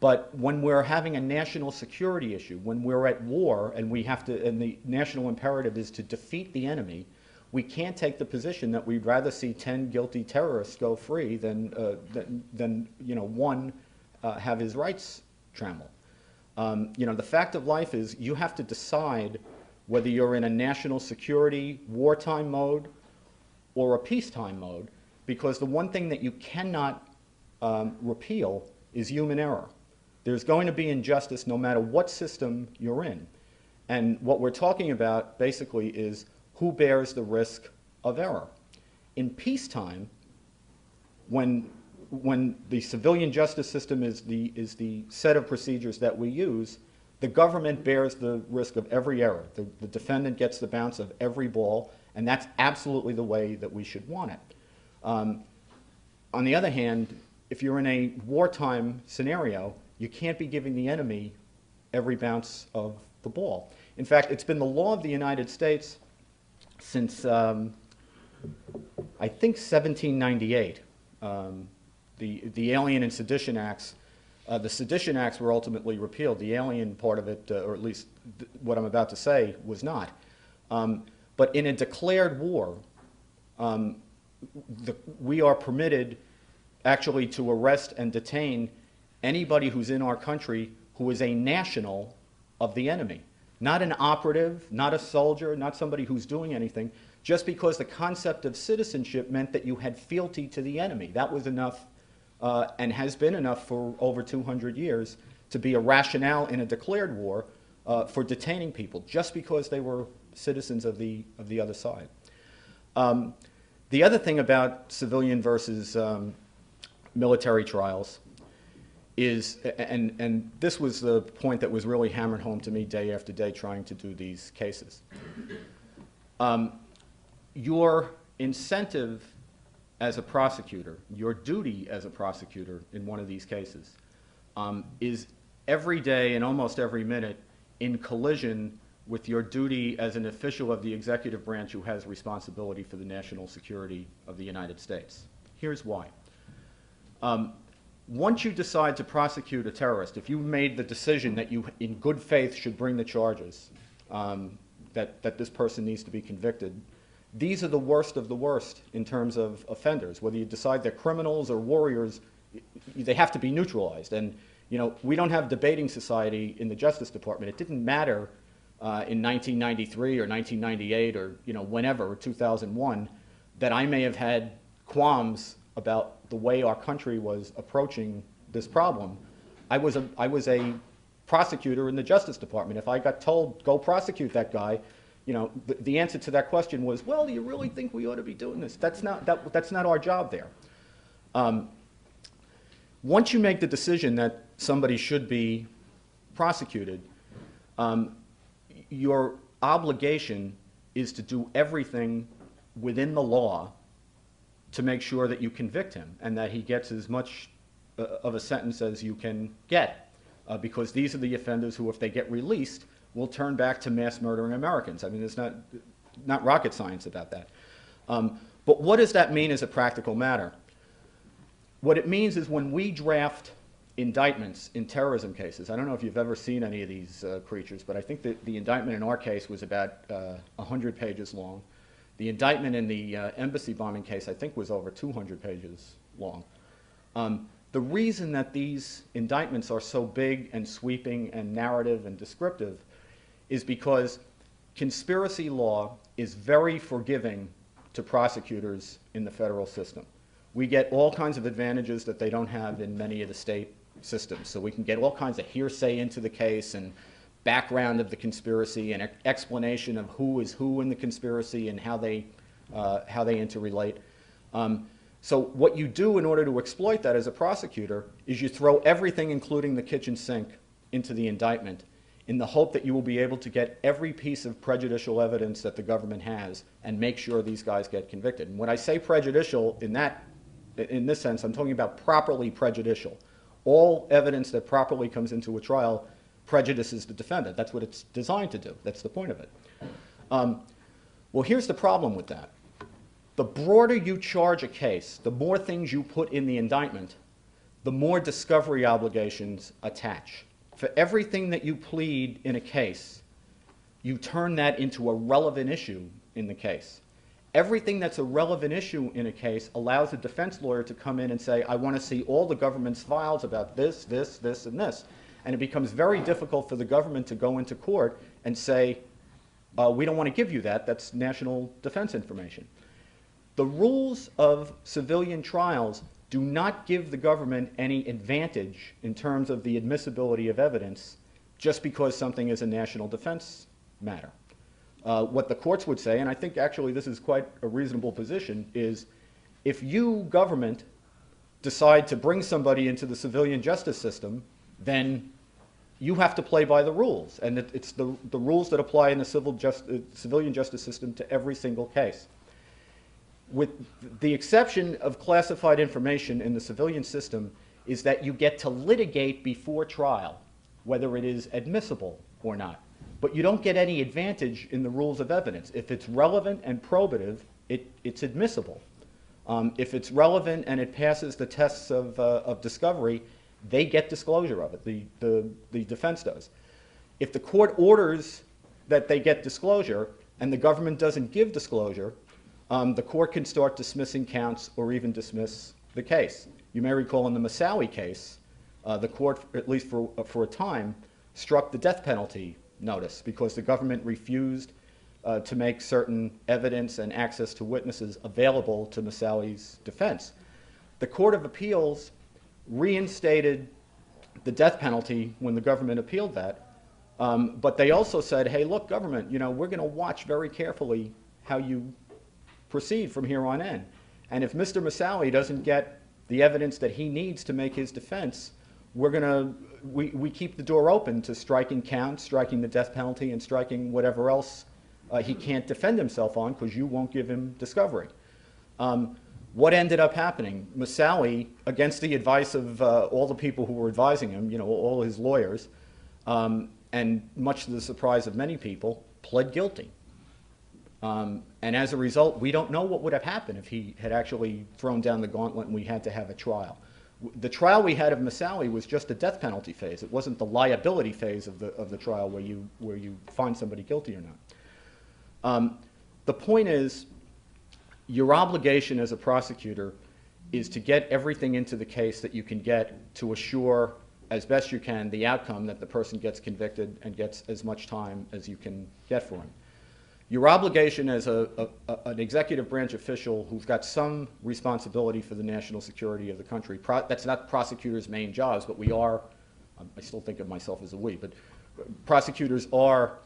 But when we're having a national security issue, when we're at war and we have to, and the national imperative is to defeat the enemy, we can't take the position that we'd rather see 10 guilty terrorists go free than one have his rights trammeled. The fact of life is you have to decide whether you're in a national security wartime mode or a peacetime mode, because the one thing that you cannot repeal is human error. There's going to be injustice no matter what system you're in. And what we're talking about basically is who bears the risk of error. In peacetime, when the civilian justice system is the set of procedures that we use, the government bears the risk of every error. The defendant gets the bounce of every ball, and that's absolutely the way that we should want it. On the other hand, if you're in a wartime scenario, you can't be giving the enemy every bounce of the ball. In fact, it's been the law of the United States since, I think, 1798. The Alien and Sedition Acts. The Sedition Acts were ultimately repealed. The alien part of it, or at least what I'm about to say, was not. But in a declared war, we are permitted actually to arrest and detain anybody who's in our country who is a national of the enemy. Not an operative, not a soldier, not somebody who's doing anything, just because the concept of citizenship meant that you had fealty to the enemy. That was enough, and has been enough for over 200 years, to be a rationale in a declared war for detaining people, just because they were citizens of the other side. The other thing about civilian versus military trials is, and this was the point that was really hammered home to me day after day trying to do these cases. Your incentive as a prosecutor, your duty as a prosecutor in one of these cases, is every day and almost every minute in collision with your duty as an official of the executive branch who has responsibility for the national security of the United States. Here's why. Once you decide to prosecute a terrorist, if you made the decision that you, in good faith, should bring the charges, that this person needs to be convicted, these are the worst of the worst in terms of offenders. Whether you decide they're criminals or warriors, they have to be neutralized. And we don't have debating society in the Justice Department. It didn't matter in 1993 or 1998 or whenever, or 2001, that I may have had qualms about the way our country was approaching this problem. I was a prosecutor in the Justice Department. If I got told, go prosecute that guy, the answer to that question was, well, do you really think we ought to be doing this? That's not our job there. Once you make the decision that somebody should be prosecuted, your obligation is to do everything within the law to make sure that you convict him and that he gets as much of a sentence as you can get, because these are the offenders who, if they get released, will turn back to mass murdering Americans. I mean, there's not rocket science about that. But what does that mean as a practical matter? What it means is when we draft indictments in terrorism cases, I don't know if you've ever seen any of these creatures, but I think that the indictment in our case was about 100 pages long. The indictment in the embassy bombing case, I think, was over 200 pages long. The reason that these indictments are so big and sweeping and narrative and descriptive is because conspiracy law is very forgiving to prosecutors in the federal system. We get all kinds of advantages that they don't have in many of the state systems. So we can get all kinds of hearsay into the case and background of the conspiracy and explanation of who is who in the conspiracy and how they interrelate. So what you do in order to exploit that as a prosecutor is you throw everything, including the kitchen sink, into the indictment in the hope that you will be able to get every piece of prejudicial evidence that the government has and make sure these guys get convicted. And when I say prejudicial in this sense, I'm talking about properly prejudicial. All evidence that properly comes into a trial prejudices the defendant. That's what it's designed to do. That's the point of it. Well, here's the problem with that. The broader you charge a case, the more things you put in the indictment, the more discovery obligations attach. For everything that you plead in a case, you turn that into a relevant issue in the case. Everything that's a relevant issue in a case allows a defense lawyer to come in and say, I want to see all the government's files about this, this, this, and this. And it becomes very difficult for the government to go into court and say, we don't want to give you that. That's national defense information. The rules of civilian trials do not give the government any advantage in terms of the admissibility of evidence just because something is a national defense matter. What the courts would say, and I think actually this is quite a reasonable position, is if you, government, decide to bring somebody into the civilian justice system, then you have to play by the rules. And it's the rules that apply in the civilian justice system to every single case. With the exception of classified information in the civilian system is that you get to litigate before trial, whether it is admissible or not. But you don't get any advantage in the rules of evidence. If it's relevant and probative, it's admissible. If it's relevant and it passes the tests of discovery, they get disclosure of it, the defense does. If the court orders that they get disclosure and the government doesn't give disclosure, the court can start dismissing counts or even dismiss the case. You may recall in the Moussaoui case, the court, at least for a time, struck the death penalty notice because the government refused to make certain evidence and access to witnesses available to Moussaoui's defense. The Court of Appeals reinstated the death penalty when the government appealed that, but they also said, hey, look, government, we're going to watch very carefully how you proceed from here on in. And if Mr. Moussaoui doesn't get the evidence that he needs to make his defense, we keep the door open to striking counts, striking the death penalty, and striking whatever else he can't defend himself on because you won't give him discovery. What ended up happening? Moussaoui, against the advice of all the people who were advising him, all his lawyers, and much to the surprise of many people, pled guilty. And as a result, we don't know what would have happened if he had actually thrown down the gauntlet and we had to have a trial. The trial we had of Moussaoui was just the death penalty phase. It wasn't the liability phase of the trial where you find somebody guilty or not. The point is, your obligation as a prosecutor is to get everything into the case that you can get to assure, as best you can, the outcome that the person gets convicted and gets as much time as you can get for him. Your obligation as an executive branch official who's got some responsibility for the national security of the country, that's not prosecutors' main jobs, but we are, I still think of myself as a we, but prosecutors are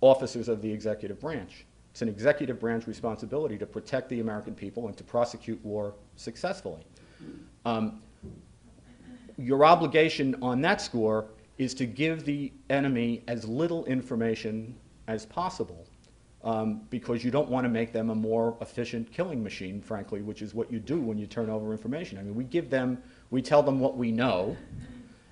officers of the executive branch. It's an executive branch responsibility to protect the American people and to prosecute war successfully. Your obligation on that score is to give the enemy as little information as possible, because you don't want to make them a more efficient killing machine, frankly, which is what you do when you turn over information. I mean, we tell them what we know,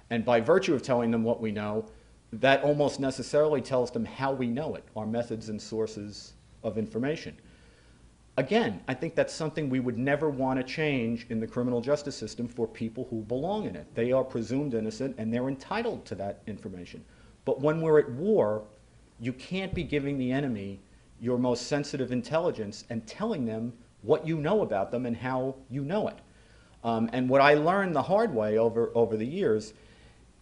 and by virtue of telling them what we know, that almost necessarily tells them how we know it, our methods and sources of information. Again, I think that's something we would never want to change in the criminal justice system for people who belong in it. They are presumed innocent and they're entitled to that information. But when we're at war, you can't be giving the enemy your most sensitive intelligence and telling them what you know about them and how you know it. And what I learned the hard way over the years,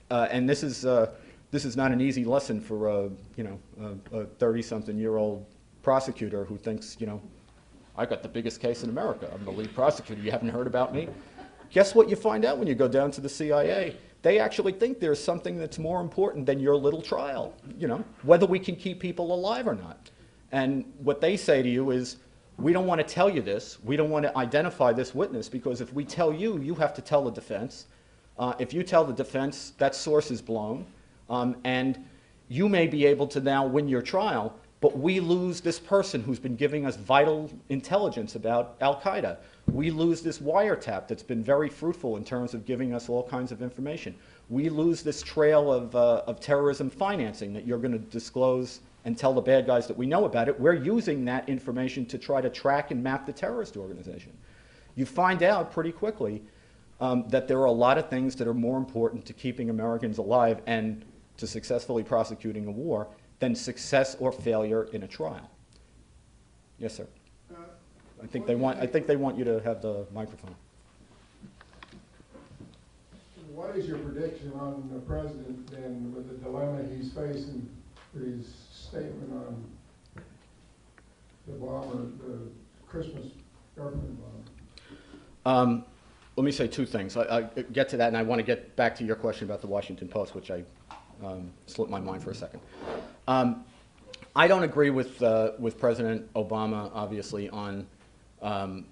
and this is not an easy lesson for a 30-something-year-old prosecutor who thinks, I got the biggest case in America. I'm the lead prosecutor. You haven't heard about me? Guess what you find out when you go down to the CIA? They actually think there's something that's more important than your little trial, whether we can keep people alive or not. And what they say to you is, we don't want to tell you this. We don't want to identify this witness because if we tell you, you have to tell the defense. If you tell the defense, that source is blown. And you may be able to now win your trial, but we lose this person who's been giving us vital intelligence about Al-Qaeda. We lose this wiretap that's been very fruitful in terms of giving us all kinds of information. We lose this trail of terrorism financing that you're going to disclose and tell the bad guys that we know about it. We're using that information to try to track and map the terrorist organization. You find out pretty quickly that there are a lot of things that are more important to keeping Americans alive and to successfully prosecuting a war than success or failure in a trial. Yes, sir. I think they want you to have the microphone. What is your prediction on the president then with the dilemma he's facing with his statement on the bomber, the Christmas government bomber? Let me say two things. I get to that, and I want to get back to your question about the Washington Post, which I slipped my mind for a second. I don't agree with President Obama, obviously, on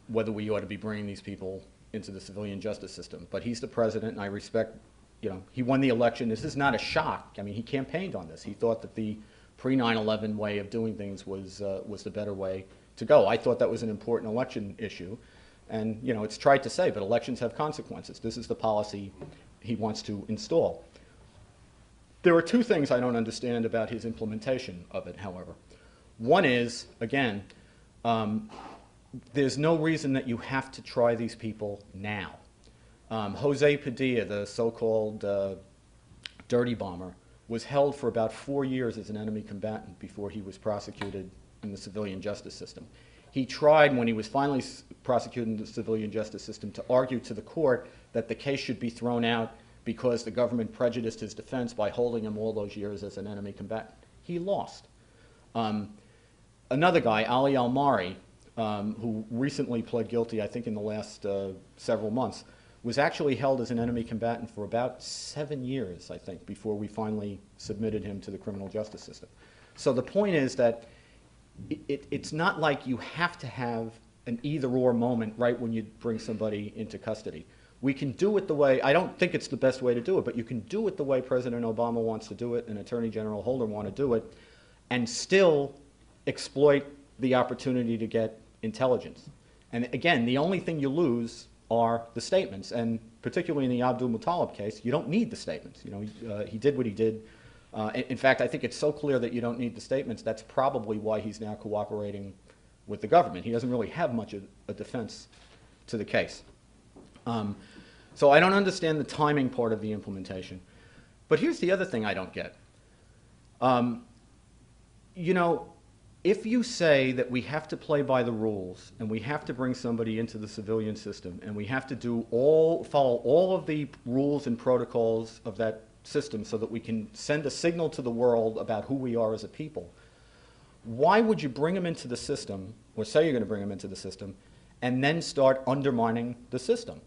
whether we ought to be bringing these people into the civilian justice system. But he's the president, and I respect, he won the election. This is not a shock. I mean, he campaigned on this. He thought that the pre-9/11 way of doing things was the better way to go. I thought that was an important election issue. And, it's tried to say, but elections have consequences. This is the policy he wants to install. There are two things I don't understand about his implementation of it, however. One is, again, there's no reason that you have to try these people now. Jose Padilla, the so-called dirty bomber, was held for about 4 years as an enemy combatant before he was prosecuted in the civilian justice system. He tried, when he was finally prosecuted in the civilian justice system, to argue to the court that the case should be thrown out because the government prejudiced his defense by holding him all those years as an enemy combatant. He lost. Another guy, Ali Al-Mari, who recently pled guilty, I think in the last several months, was actually held as an enemy combatant for about 7 years, I think, before we finally submitted him to the criminal justice system. So the point is that it's not like you have to have an either-or moment right when you bring somebody into custody. We can do it the way, I don't think it's the best way to do it, but you can do it the way President Obama wants to do it and Attorney General Holder want to do it, and still exploit the opportunity to get intelligence. And again, the only thing you lose are the statements, and particularly in the Abdul Muttalib case, you don't need the statements. He did what he did. In fact, I think it's so clear that you don't need the statements, that's probably why he's now cooperating with the government. He doesn't really have much of a defense to the case. So I don't understand the timing part of the implementation. But here's the other thing I don't get. if you say that we have to play by the rules and we have to bring somebody into the civilian system and we have to follow all of the rules and protocols of that system so that we can send a signal to the world about who we are as a people, why would you bring them into the system, or say you're going to bring them into the system, and then start undermining the system?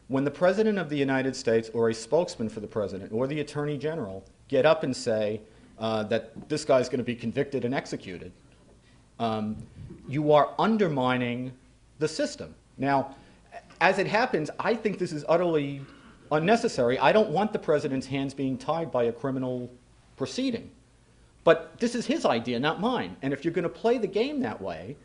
When the President of the United States or a spokesman for the President or the Attorney General get up and say that this guy's going to be convicted and executed, you are undermining the system. Now, as it happens, I think this is utterly unnecessary. I don't want the President's hands being tied by a criminal proceeding. But this is his idea, not mine. And if you're going to play the game that way,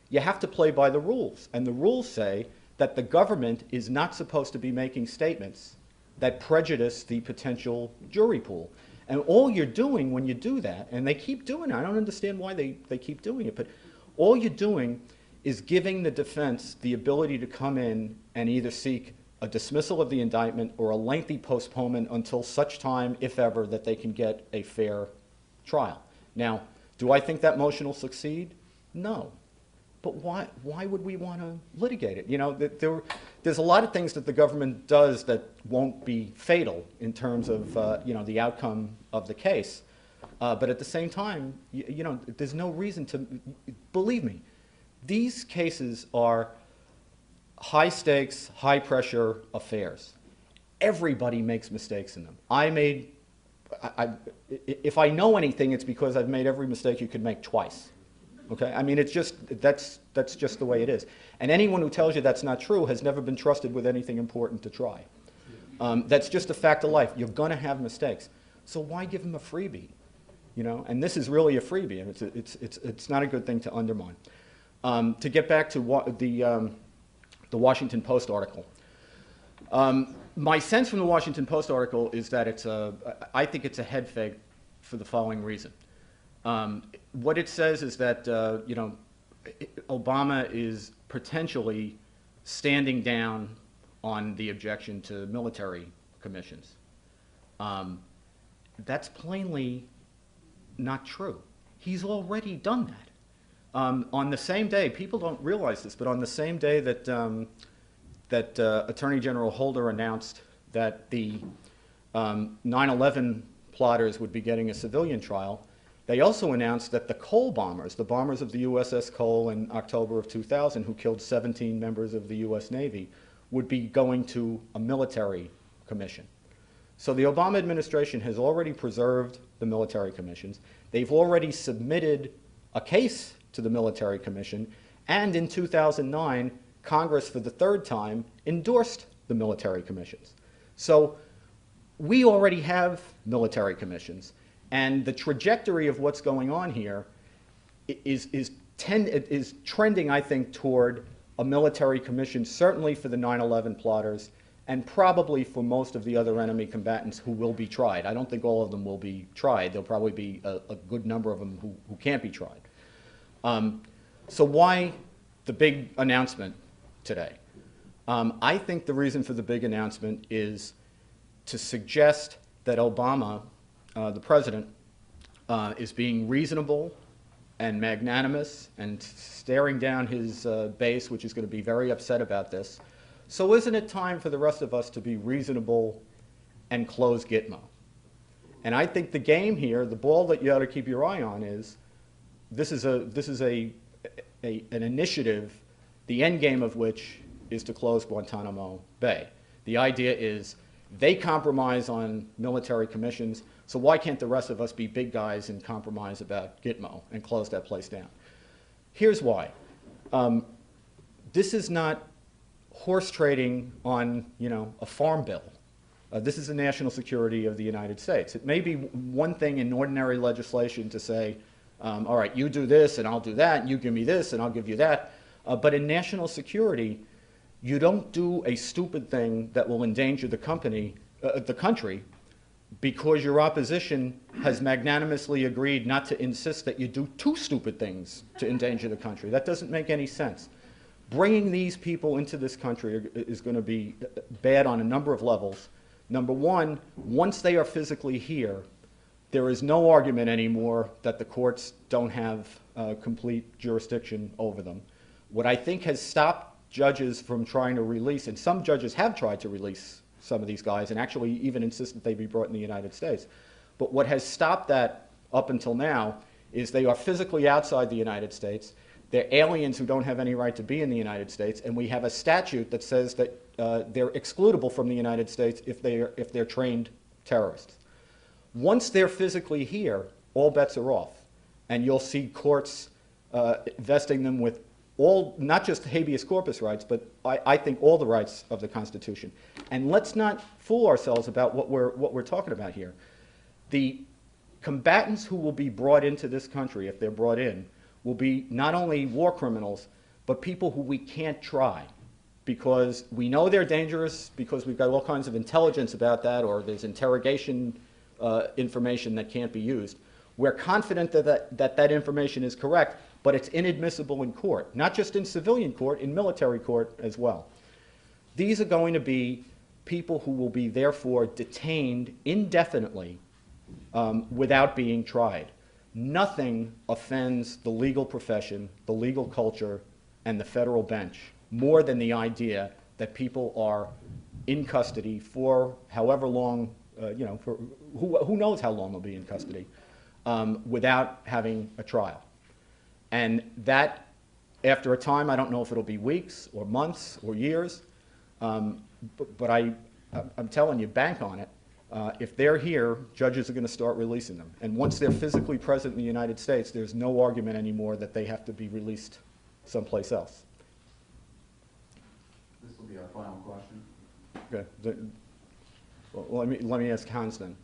you have to play by the rules. And the rules say that the government is not supposed to be making statements that prejudice the potential jury pool. And all you're doing when you do that, and they keep doing it, I don't understand why they keep doing it, but all you're doing is giving the defense the ability to come in and either seek a dismissal of the indictment or a lengthy postponement until such time, if ever, that they can get a fair trial. Now, do I think that motion will succeed? No. But why would we want to litigate it? You know, there's a lot of things that the government does that won't be fatal in terms of the outcome of the case. But at the same time, there's no reason to believe me. These cases are high stakes, high pressure affairs. Everybody makes mistakes in them. If I know anything, it's because I've made every mistake you could make twice. Okay? I mean, that's just the way it is. And anyone who tells you that's not true has never been trusted with anything important to try. That's just a fact of life. You're going to have mistakes. So why give them a freebie? And this is really a freebie, and it's not a good thing to undermine. To get back to the Washington Post article. My sense from the Washington Post article is that I think it's a head fake for the following reason. What it says is that Obama is potentially standing down on the objection to military commissions. That's plainly not true. He's already done that. On the same day, people don't realize this, but on the same day that Attorney General Holder announced that the 9/11 plotters would be getting a civilian trial, they also announced that the Cole bombers, the bombers of the USS Cole in October of 2000, who killed 17 members of the US Navy, would be going to a military commission. So the Obama administration has already preserved the military commissions. They've already submitted a case to the military commission, and in 2009, Congress, for the third time, endorsed the military commissions. So we already have military commissions, and the trajectory of what's going on here is trending, I think, toward a military commission, certainly for the 9/11 plotters, and probably for most of the other enemy combatants who will be tried. I don't think all of them will be tried. There'll probably be a good number of them who can't be tried. So why the big announcement today? I think the reason for the big announcement is to suggest that Obama, the president, is being reasonable and magnanimous and staring down his base, which is going to be very upset about this. So isn't it time for the rest of us to be reasonable and close Gitmo? And I think the game here, the ball that you ought to keep your eye on is, this is an initiative, the end game of which is to close Guantanamo Bay. The idea is they compromise on military commissions, so why can't the rest of us be big guys and compromise about Gitmo and close that place down? Here's why. This is not horse trading on, a farm bill. This is the national security of the United States. It may be one thing in ordinary legislation to say, all right, you do this and I'll do that, and you give me this and I'll give you that. But in national security, you don't do a stupid thing that will endanger the country because your opposition has magnanimously agreed not to insist that you do two stupid things to endanger the country. That doesn't make any sense. Bringing these people into this country is going to be bad on a number of levels. Number one, once they are physically here, there is no argument anymore that the courts don't have complete jurisdiction over them. What I think has stopped judges from trying to release, and some judges have tried to release some of these guys and actually even insist that they be brought in the United States. But what has stopped that up until now is they are physically outside the United States. They're aliens who don't have any right to be in the United States, and we have a statute that says that they're excludable from the United States if they're trained terrorists. Once they're physically here, all bets are off, and you'll see courts vesting them with all, not just habeas corpus rights, but I think all the rights of the Constitution. And let's not fool ourselves about what we're talking about here. The combatants who will be brought into this country, if they're brought in, will be not only war criminals, but people who we can't try because we know they're dangerous, because we've got all kinds of intelligence about that, or there's interrogation information that can't be used. We're confident that information is correct, but it's inadmissible in court, not just in civilian court, in military court as well. These are going to be people who will be therefore detained indefinitely without being tried. Nothing offends the legal profession, the legal culture, and the federal bench more than the idea that people are in custody for however long, for who knows how long they'll be in custody, without having a trial. And that, after a time, I don't know if it'll be weeks or months or years, but I'm telling you, bank on it. If they're here, judges are going to start releasing them. And once they're physically present in the United States, there's no argument anymore that they have to be released someplace else. This will be our final question. Okay. Well, let me ask Hans then.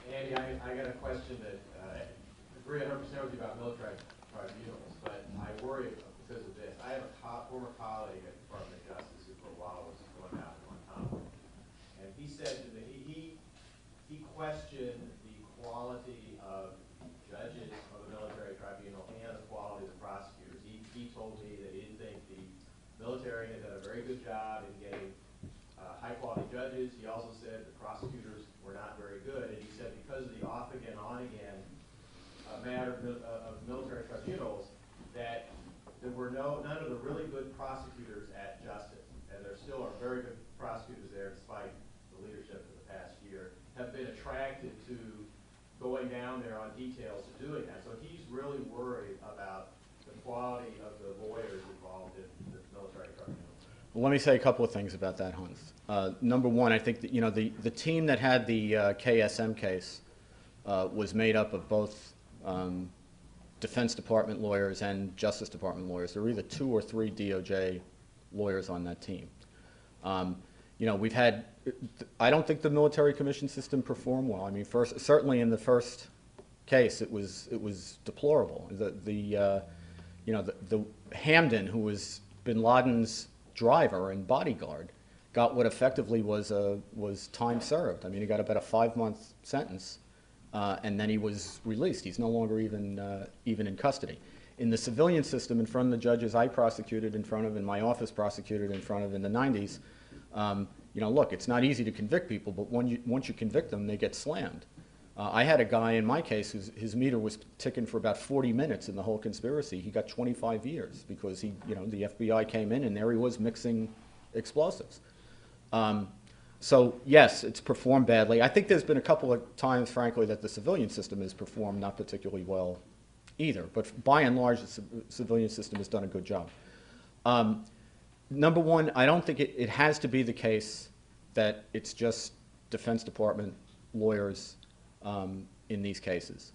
Andy, I got a question that I agree 100% with you about military tribunals, but I worry because of this. I have a former colleague at the Department of Justice who for a while was going out in Guantanamo, and he said to me he questioned the quality of judges of a military tribunal and the quality of the prosecutors. He told me that he didn't think the military had done a very good job in getting high-quality judges. He also said the prosecutors were not very good, and he said because of the off-again, on-again matter of military tribunals, that there were none of the really good prosecutors at Justice, and there still are very good prosecutors there despite the leadership of the past year, have been attracted to going down there on details to doing that. So he's really worried about the quality of the lawyers involved in the military tribunals. Well, let me say a couple of things about that, Hans. Number one, I think that, the team that had the KSM case was made up of both Defense Department lawyers and Justice Department lawyers. There were either 2 or 3 DOJ lawyers on that team. We've had, I don't think the military commission system performed well. I mean, certainly in the first case, it was deplorable. The Hamdan, who was bin Laden's driver and bodyguard, got what effectively was time served. I mean, he got about a 5-month sentence, and then he was released. He's no longer even in custody. In the civilian system, in front of the judges I prosecuted in front of, and my office prosecuted in front of in the 90s, look, it's not easy to convict people, but once you convict them, they get slammed. I had a guy in my case his meter was ticking for about 40 minutes in the whole conspiracy. He got 25 years because the FBI came in and there he was mixing explosives. So yes, it's performed badly. I think there's been a couple of times, frankly, that the civilian system has performed not particularly well either. But by and large, the civilian system has done a good job. Number one, I don't think it has to be the case that it's just Defense Department lawyers in these cases.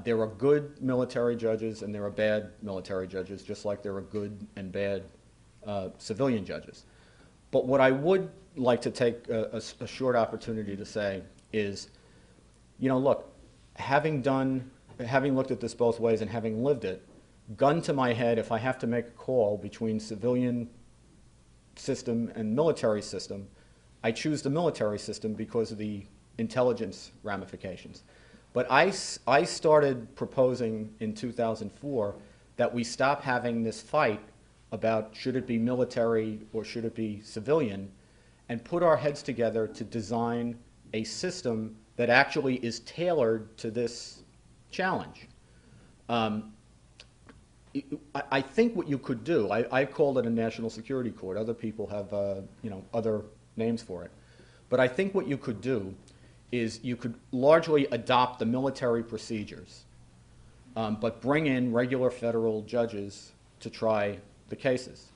There are good military judges and there are bad military judges, just like there are good and bad civilian judges. But what I would like to take a short opportunity to say is, look, having looked at this both ways and having lived it, gun to my head, if I have to make a call between civilian system and military system, I choose the military system because of the intelligence ramifications. But I started proposing in 2004 that we stop having this fight about should it be military or should it be civilian, and put our heads together to design a system that actually is tailored to this challenge. I think what you could do, I called it a national security court. Other people have other names for it. But I think what you could do is you could largely adopt the military procedures, but bring in regular federal judges to try the cases.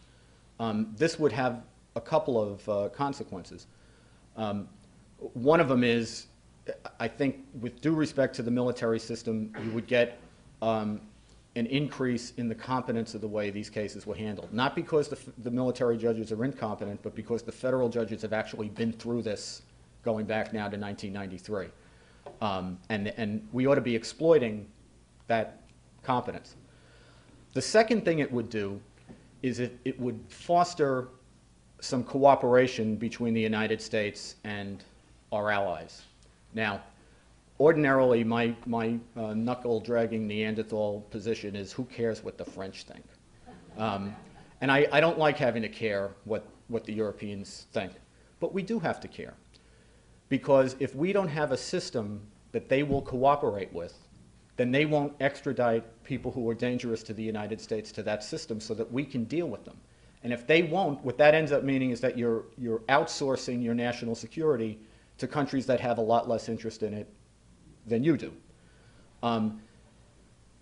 This would have a couple of consequences. One of them is, I think, with due respect to the military system, you would get an increase in the competence of the way these cases were handled. Not because the military judges are incompetent, but because the federal judges have actually been through this going back now to 1993. And we ought to be exploiting that competence. The second thing it would do is it would foster some cooperation between the United States and our allies. Now, ordinarily, my knuckle-dragging Neanderthal position is, who cares what the French think? And I don't like having to care what the Europeans think. But we do have to care. Because if we don't have a system that they will cooperate with, then they won't extradite people who are dangerous to the United States to that system so that we can deal with them. And if they won't, what that ends up meaning is that you're outsourcing your national security to countries that have a lot less interest in it than you do.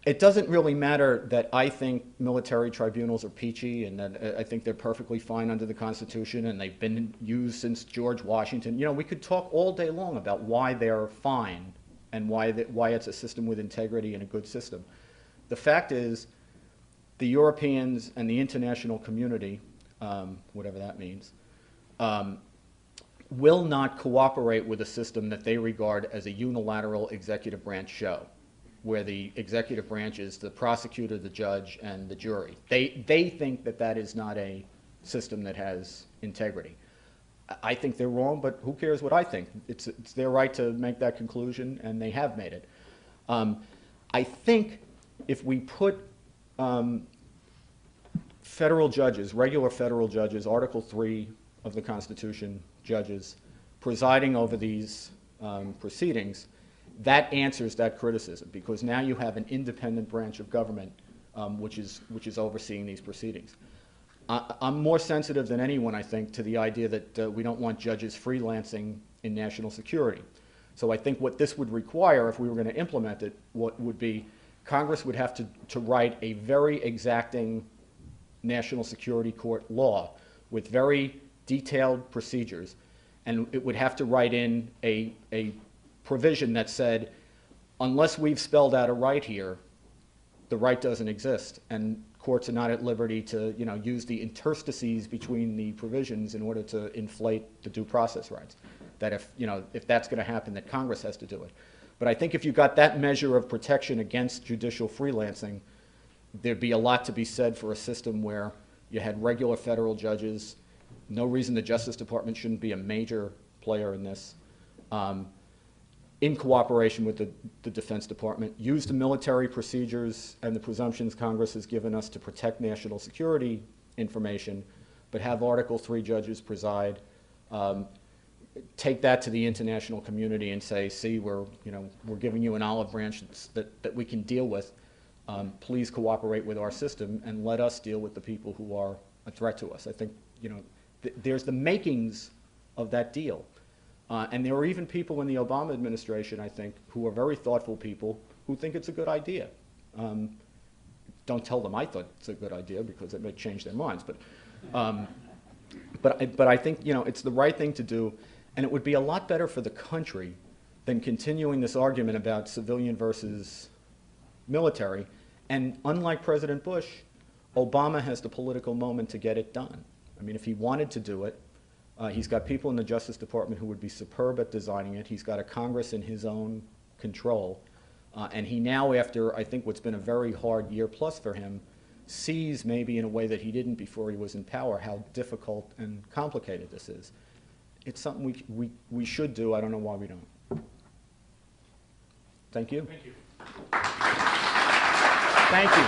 It doesn't really matter that I think military tribunals are peachy and that I think they're perfectly fine under the Constitution and they've been used since George Washington. We could talk all day long about why they're fine and why it's a system with integrity and a good system. The fact is, the Europeans and the international community, whatever that means, will not cooperate with a system that they regard as a unilateral executive branch show, where the executive branch is the prosecutor, the judge, and the jury. They think that that is not a system that has integrity. I think they're wrong, but who cares what I think? It's their right to make that conclusion, and they have made it. I think if we put federal judges, regular federal judges, Article 3 of the Constitution judges, presiding over these proceedings, that answers that criticism, because now you have an independent branch of government which is overseeing these proceedings. I'm more sensitive than anyone, I think, to the idea that we don't want judges freelancing in national security. So I think what this would require, if we were going to implement it, what would be Congress would have to write a very exacting national security court law with very detailed procedures, and it would have to write in a provision that said, unless we've spelled out a right here, the right doesn't exist, and courts are not at liberty to use the interstices between the provisions in order to inflate the due process rights. That if that's going to happen, that Congress has to do it. But I think if you got that measure of protection against judicial freelancing, there'd be a lot to be said for a system where you had regular federal judges. No reason the Justice Department shouldn't be a major player in this. In cooperation with the Defense Department, use the military procedures and the presumptions Congress has given us to protect national security information, but have Article 3 judges preside. Take that to the international community and say, see, we're giving you an olive branch that we can deal with. Please cooperate with our system and let us deal with the people who are a threat to us. I think there's the makings of that deal. And there are even people in the Obama administration, I think, who are very thoughtful people who think it's a good idea. Don't tell them I thought it's a good idea, because it may change their minds. But I think it's the right thing to do, and it would be a lot better for the country than continuing this argument about civilian versus military. And unlike President Bush, Obama has the political moment to get it done. I mean, if he wanted to do it, he's got people in the Justice Department who would be superb at designing it. He's got a Congress in his own control. And he now, after I think what's been a very hard year plus for him, sees maybe in a way that he didn't before he was in power how difficult and complicated this is. It's something we should do. I don't know why we don't. Thank you. Thank you. Thank you.